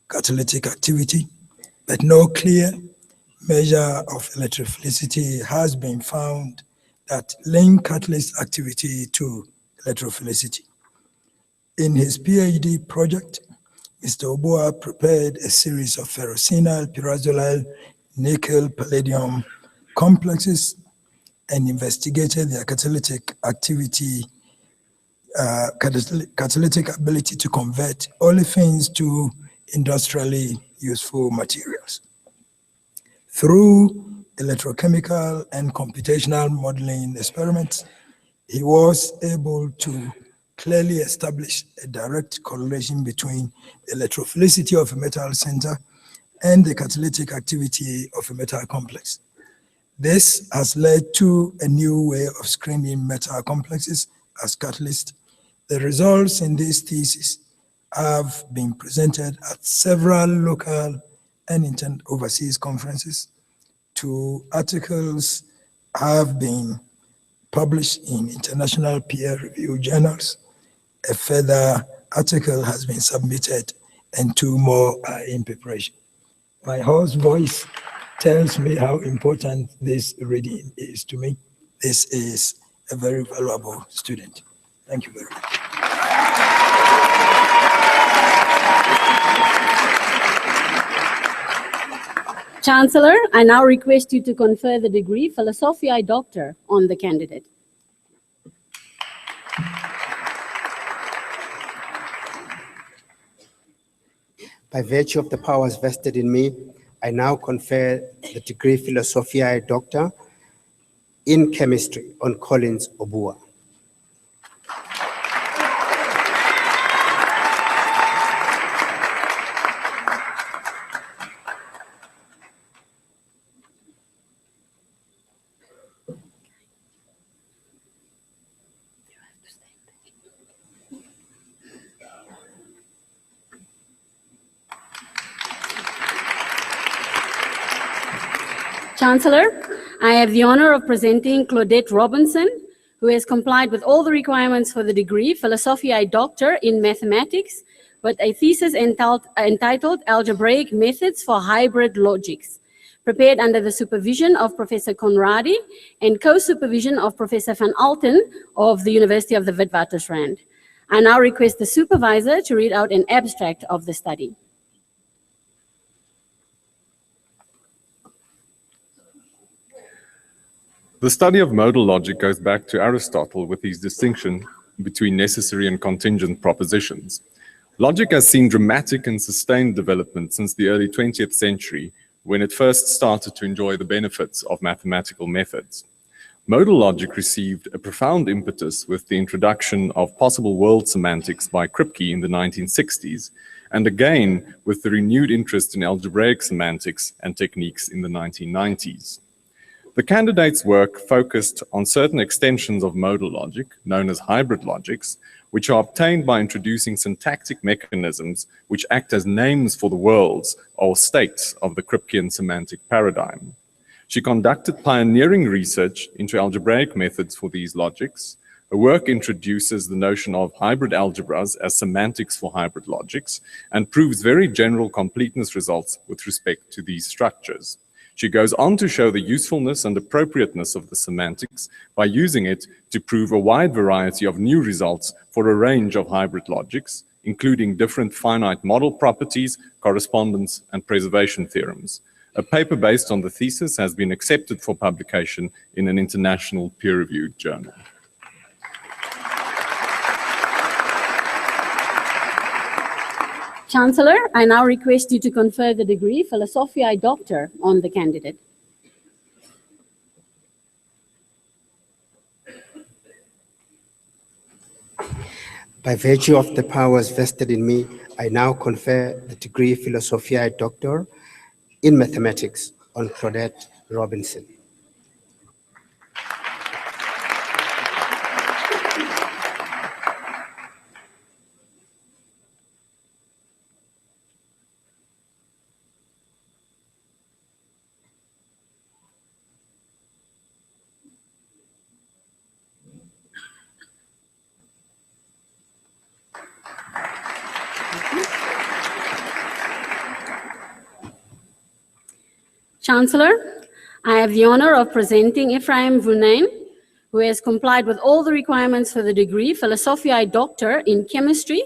catalytic activity, but no clear measure of electrophilicity has been found that link catalyst activity to electrophilicity. In his PhD project, Mr. Obua prepared a series of ferrocinal, pyrazolyl, nickel, palladium complexes and investigated their catalytic activity, catalytic ability to convert olefins to industrially useful materials. Through electrochemical and computational modeling experiments, he was able to clearly establish a direct correlation between the electrophilicity of a metal center and the catalytic activity of a metal complex. This has led to a new way of screening metal complexes as catalysts. The results in this thesis have been presented at several local and overseas conferences. 2 articles have been published in international peer-reviewed journals. A further article has been submitted and 2 more are in preparation. My hoarse voice tells me how important this reading is to me. This is a very valuable student. Thank you very much. Chancellor, I now request you to confer the degree Philosophiae Doctor on the candidate. By virtue of the powers vested in me, I now confer the degree Philosophiae Doctor in Chemistry on Collins Obua. Chancellor, I have the honor of presenting Claudette Robinson, who has complied with all the requirements for the degree Philosophiae Doctor in Mathematics, with a thesis entitled Algebraic Methods for Hybrid Logics, prepared under the supervision of Professor Conradi and co-supervision of Professor van Alten of the University of the Witwatersrand. I now request the supervisor to read out an abstract of the study. The study of modal logic goes back to Aristotle with his distinction between necessary and contingent propositions. Logic has seen dramatic and sustained development since the early 20th century, when it first started to enjoy the benefits of mathematical methods. Modal logic received a profound impetus with the introduction of possible world semantics by Kripke in the 1960s, and again with the renewed interest in algebraic semantics and techniques in the 1990s. The candidate's work focused on certain extensions of modal logic, known as hybrid logics, which are obtained by introducing syntactic mechanisms which act as names for the worlds or states of the Kripkean semantic paradigm. She conducted pioneering research into algebraic methods for these logics. Her work introduces the notion of hybrid algebras as semantics for hybrid logics and proves very general completeness results with respect to these structures. She goes on to show the usefulness and appropriateness of the semantics by using it to prove a wide variety of new results for a range of hybrid logics, including different finite model properties, correspondence, and preservation theorems. A paper based on the thesis has been accepted for publication in an international peer-reviewed journal. Chancellor, I now request you to confer the degree Philosophiae Doctor on the candidate. By virtue of the powers vested in me, I now confer the degree Philosophiae Doctor in Mathematics on Claudette Robinson. Chancellor, I have the honor of presenting Ephraim Vunain, who has complied with all the requirements for the degree Philosophiae Doctor in Chemistry,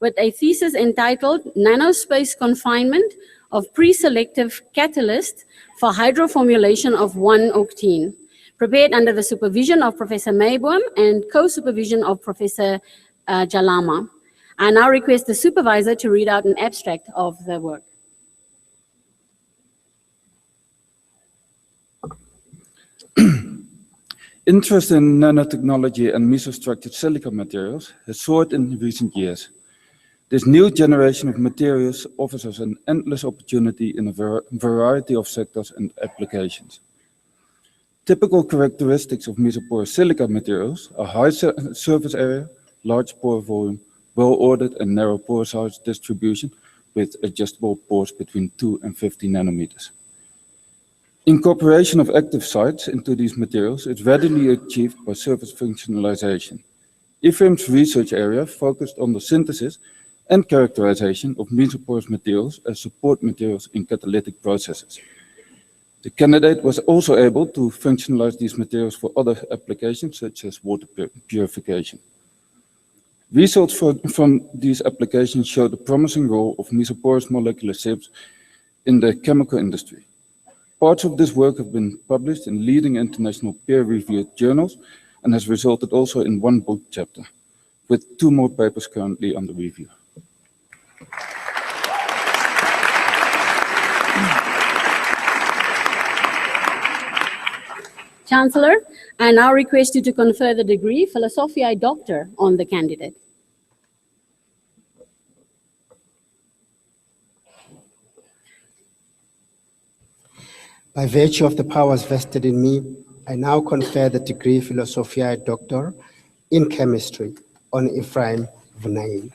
with a thesis entitled Nanospace Confinement of Pre-Selective Catalyst for Hydroformulation of 1-octene, prepared under the supervision of Professor Mayboom and co-supervision of Professor Jalama. I now request the supervisor to read out an abstract of the work. Interest in nanotechnology and mesostructured silica materials has soared in recent years. This new generation of materials offers us an endless opportunity in a variety of sectors and applications. Typical characteristics of mesoporous silica materials are high surface area, large pore volume, well-ordered and narrow pore size distribution with adjustable pores between 2 and 50 nanometers. Incorporation of active sites into these materials is readily achieved by surface functionalization. Ephraim's research area focused on the synthesis and characterization of mesoporous materials as support materials in catalytic processes. The candidate was also able to functionalize these materials for other applications such as water purification. Results from these applications show the promising role of mesoporous molecular sieves in the chemical industry. Parts of this work have been published in leading international peer-reviewed journals and has resulted also in one book chapter, with 2 more papers currently under review. Chancellor, I now request you to confer the degree Philosophiae Doctor on the candidate. By virtue of the powers vested in me, I now confer the degree Philosophiae Doctor in Chemistry on Ephraim Vunain.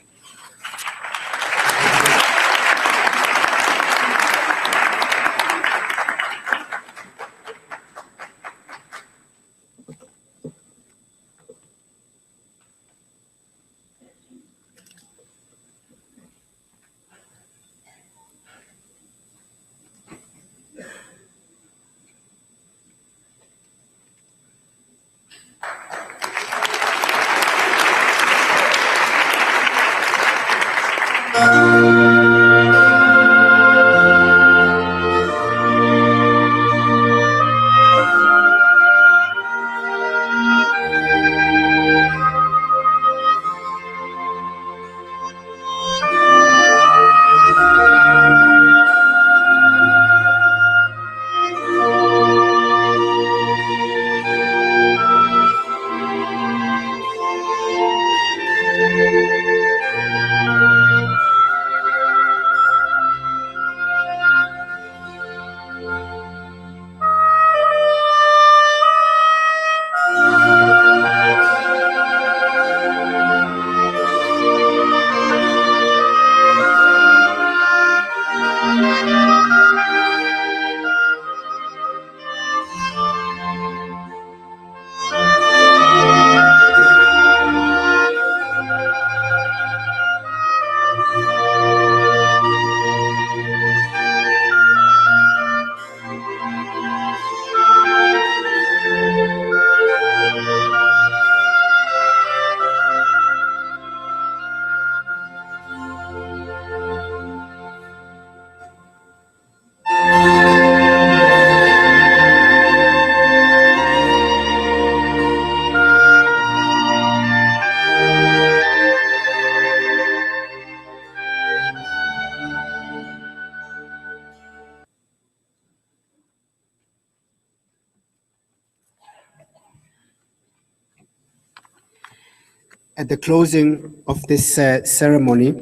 At the closing of this ceremony,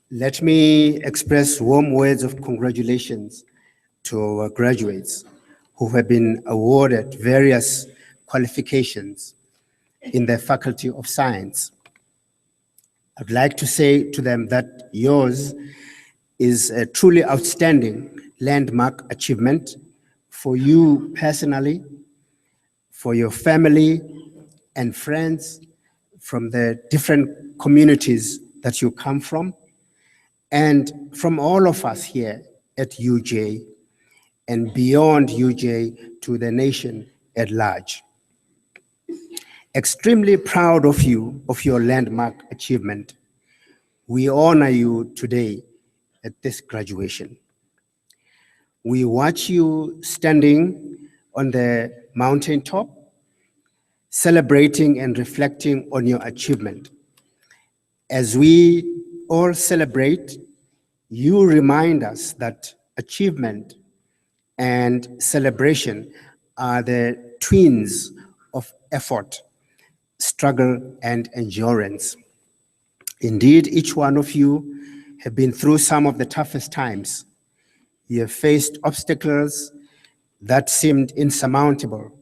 let me express warm words of congratulations to our graduates who have been awarded various qualifications in the Faculty of Science. I'd like to say to them that yours is a truly outstanding landmark achievement for you personally, for your family and friends from the different communities that you come from, and from all of us here at UJ and beyond UJ to the nation at large. Extremely proud of you, of your landmark achievement. We honor you today at this graduation. We watch you standing on the mountaintop, celebrating and reflecting on your achievement. As we all celebrate, you remind us that achievement and celebration are the twins of effort, struggle, and endurance. Indeed, each one of you have been through some of the toughest times. You have faced obstacles that seemed insurmountable,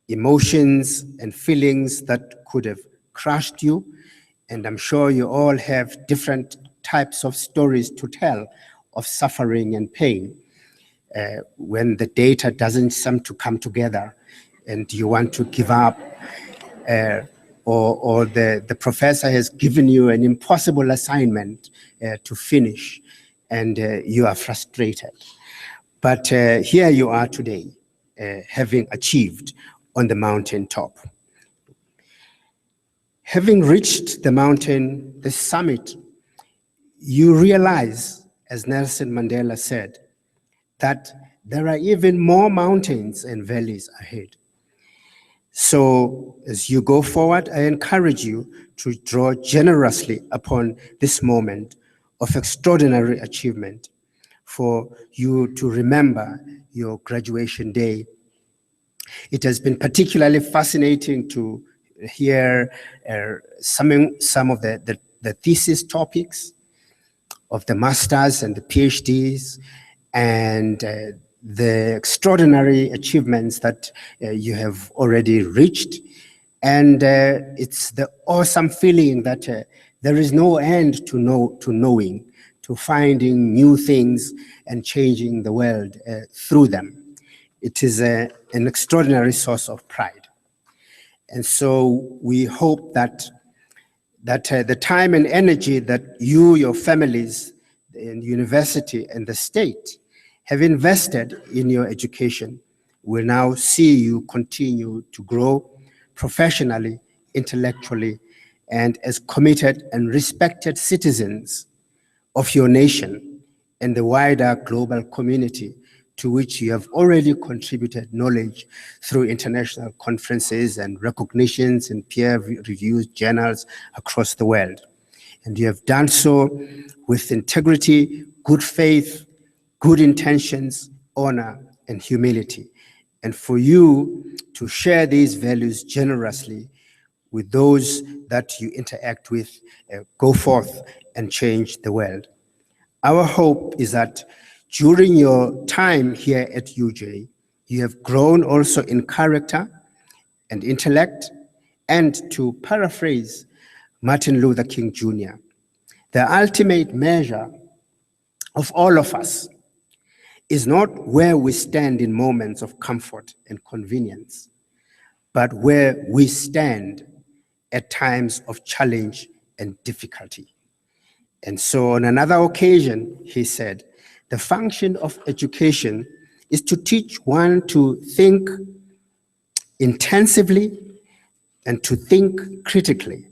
emotions and feelings that could have crushed you, and I'm sure you all have different types of stories to tell of suffering and pain when the data doesn't seem to come together and you want to give up, or the professor has given you an impossible assignment to finish and you are frustrated. But here you are today, having achieved on the mountaintop. Having reached the mountain, the summit, you realize, as Nelson Mandela said, that there are even more mountains and valleys ahead. So as you go forward, I encourage you to draw generously upon this moment of extraordinary achievement, for you to remember your graduation day. It has been particularly fascinating to hear some of the thesis topics of the masters and the PhDs, and the extraordinary achievements that you have already reached. And it's the awesome feeling that there is no end to knowing, to finding new things and changing the world through them. It is an extraordinary source of pride. And so we hope that the time and energy that you, your families, the university, and the state have invested in your education will now see you continue to grow professionally, intellectually, and as committed and respected citizens of your nation and the wider global community, to which you have already contributed knowledge through international conferences and recognitions in peer-reviewed journals across the world. And you have done so with integrity, good faith, good intentions, honor, and humility. And for you to share these values generously with those that you interact with, go forth and change the world. Our hope is that during your time here at UJ, you have grown also in character and intellect, and to paraphrase Martin Luther King Jr., the ultimate measure of all of us is not where we stand in moments of comfort and convenience, but where we stand at times of challenge and difficulty. And so on another occasion, he said, the function of education is to teach one to think intensively and to think critically.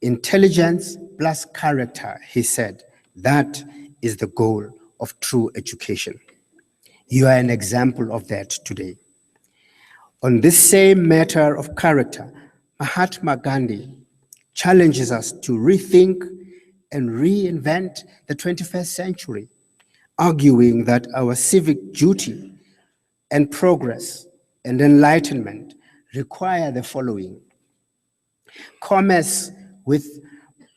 Intelligence plus character, he said, that is the goal of true education. You are an example of that today. On this same matter of character, Mahatma Gandhi challenges us to rethink and reinvent the 21st century, arguing that our civic duty and progress and enlightenment require the following: commerce with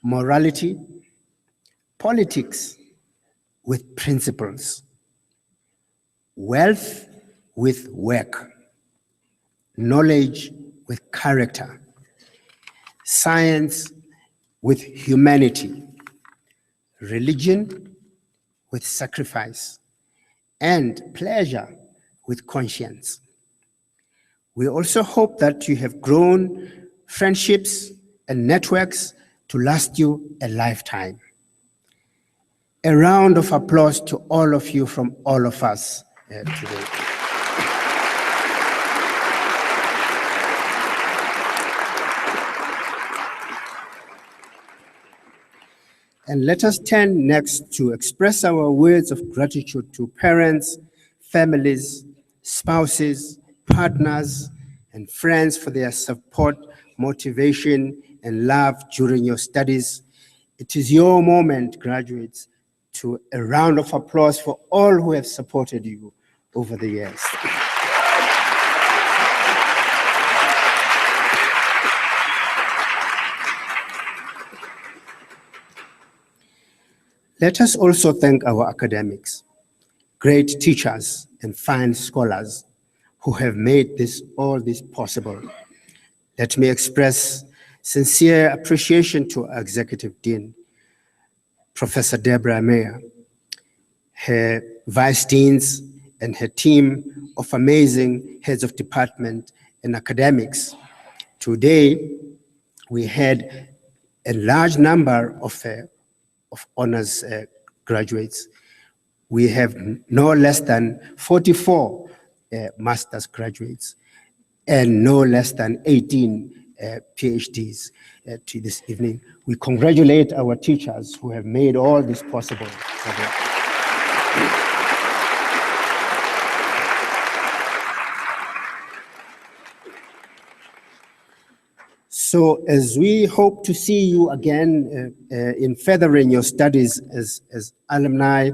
morality, politics with principles, wealth with work, knowledge with character, science with humanity, religion with sacrifice, and pleasure with conscience. We also hope that you have grown friendships and networks to last you a lifetime. A round of applause to all of you from all of us today. And let us turn next to express our words of gratitude to parents, families, spouses, partners, and friends for their support, motivation, and love during your studies. It is your moment, graduates, to a round of applause for all who have supported you over the years. Let us also thank our academics, great teachers and fine scholars who have made all this possible. Let me express sincere appreciation to our Executive Dean, Professor Deborah Mayer, her vice deans, and her team of amazing heads of department and academics. Today, we had a large number of honors graduates. We have no less than 44 master's graduates and no less than 18 PhDs to this evening. We congratulate our teachers who have made all this possible. So as we hope to see you again in furthering your studies as alumni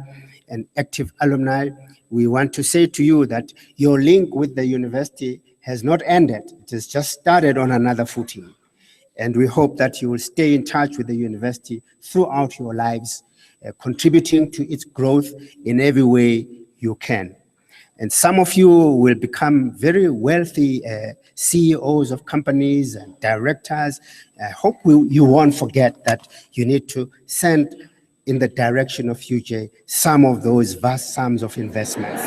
and active alumni, we want to say to you that your link with the university has not ended. It has just started on another footing. And we hope that you will stay in touch with the university throughout your lives, contributing to its growth in every way you can. And some of you will become very wealthy CEOs of companies and directors. I hope you won't forget that you need to send in the direction of UJ some of those vast sums of investments.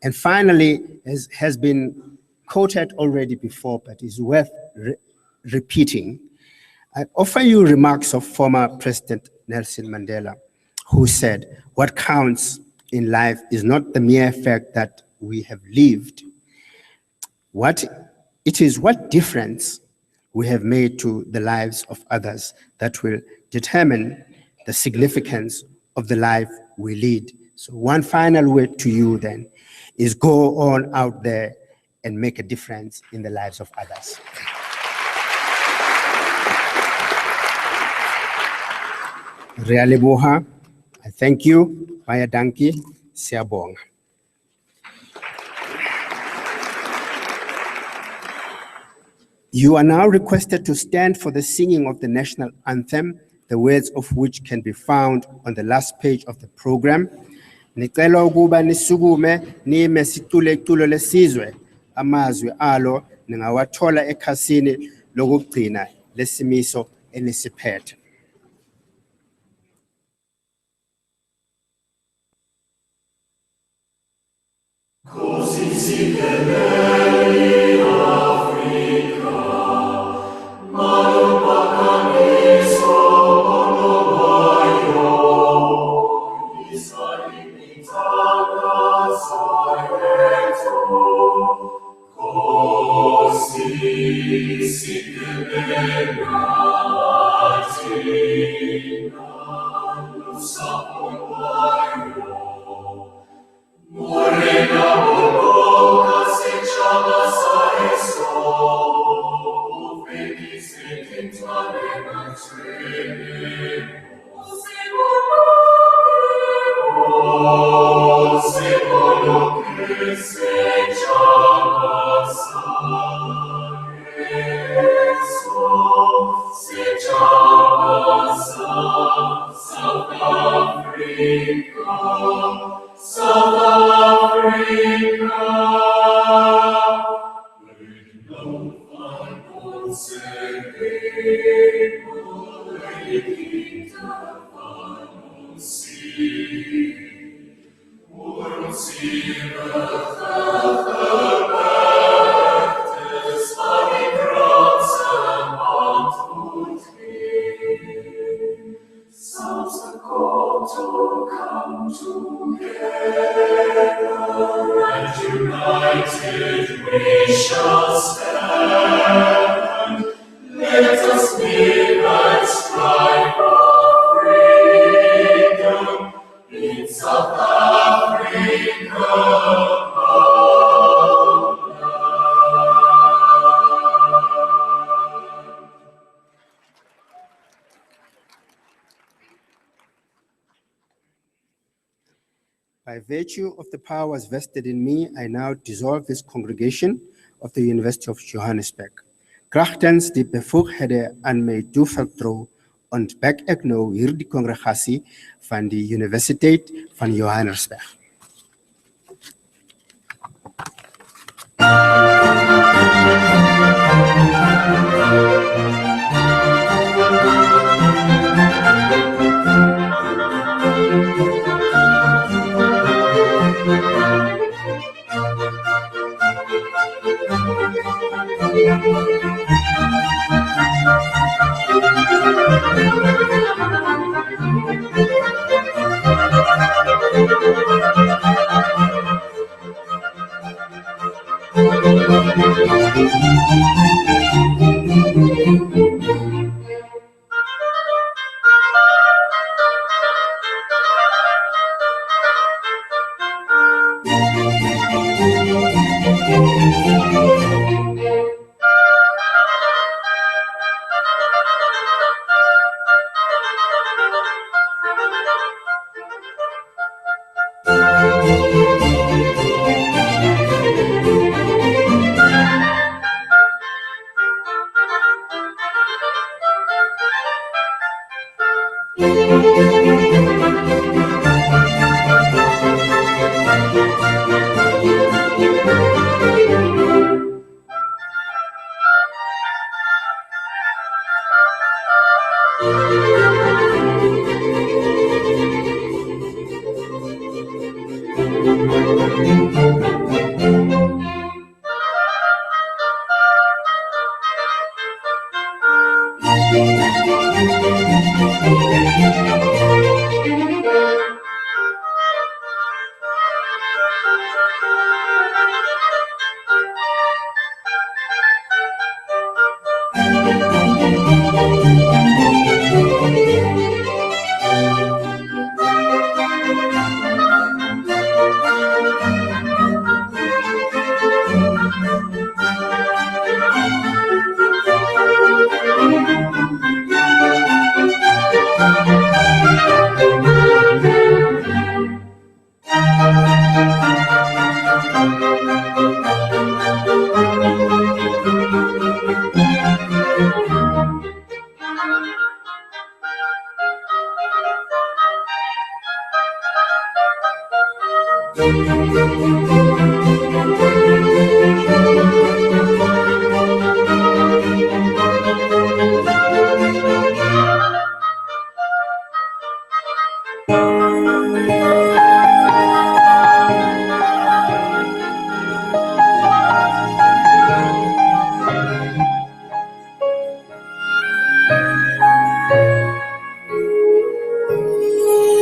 And finally, as has been quoted already before, but is worth repeating, I offer you remarks of former President Nelson Mandela, who said, "What counts in life is not the mere fact that we have lived. It is what difference we have made to the lives of others that will determine the significance of the life we lead." So one final word to you then is go on out there and make a difference in the lives of others. Realeboha, I thank you. Maya danki, siyabonga. You are now requested to stand for the singing of the national anthem, the words of which can be found on the last page of the program. Nicela ukuba nisukume nime situle iculo lesizwe, amazwi alo ningawathola ekhasini lokugcina lesimiso elisiphethe. Yes. By virtue of the powers vested in me, I now dissolve this congregation of the University of Johannesburg. Krachtens die bevoegdheden aan mij toevertrouw, ontbek ik nou hier die congregatie van de Universiteit van Johannesburg.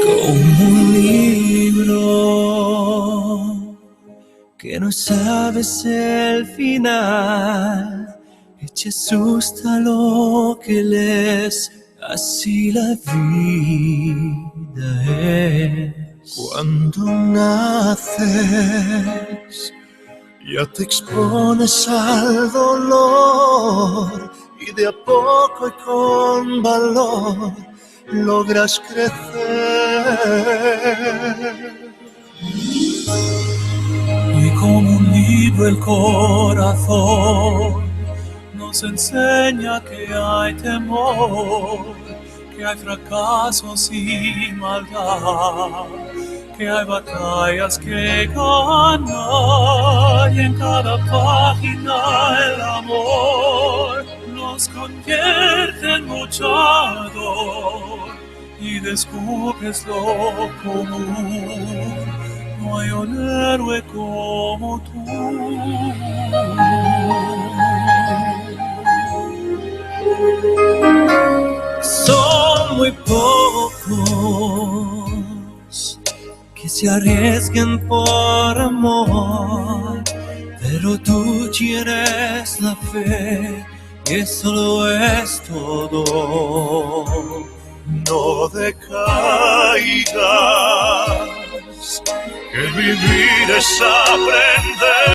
Como un libro que no sabes el final, y te asusta lo que lees, así la vida es. Cuando naces, ya te expones al dolor, y de a poco y con valor logras crecer. Y como un libro el corazón nos enseña que hay temor, que hay fracasos y maldad, que hay batallas que ganar y en cada página el amor nos convierte en luchador y descubres lo común. No hay un héroe como tú. Son muy pocos que se arriesguen por amor, pero tú tienes la fe y eso lo es todo. No decaigas, que vivir es aprender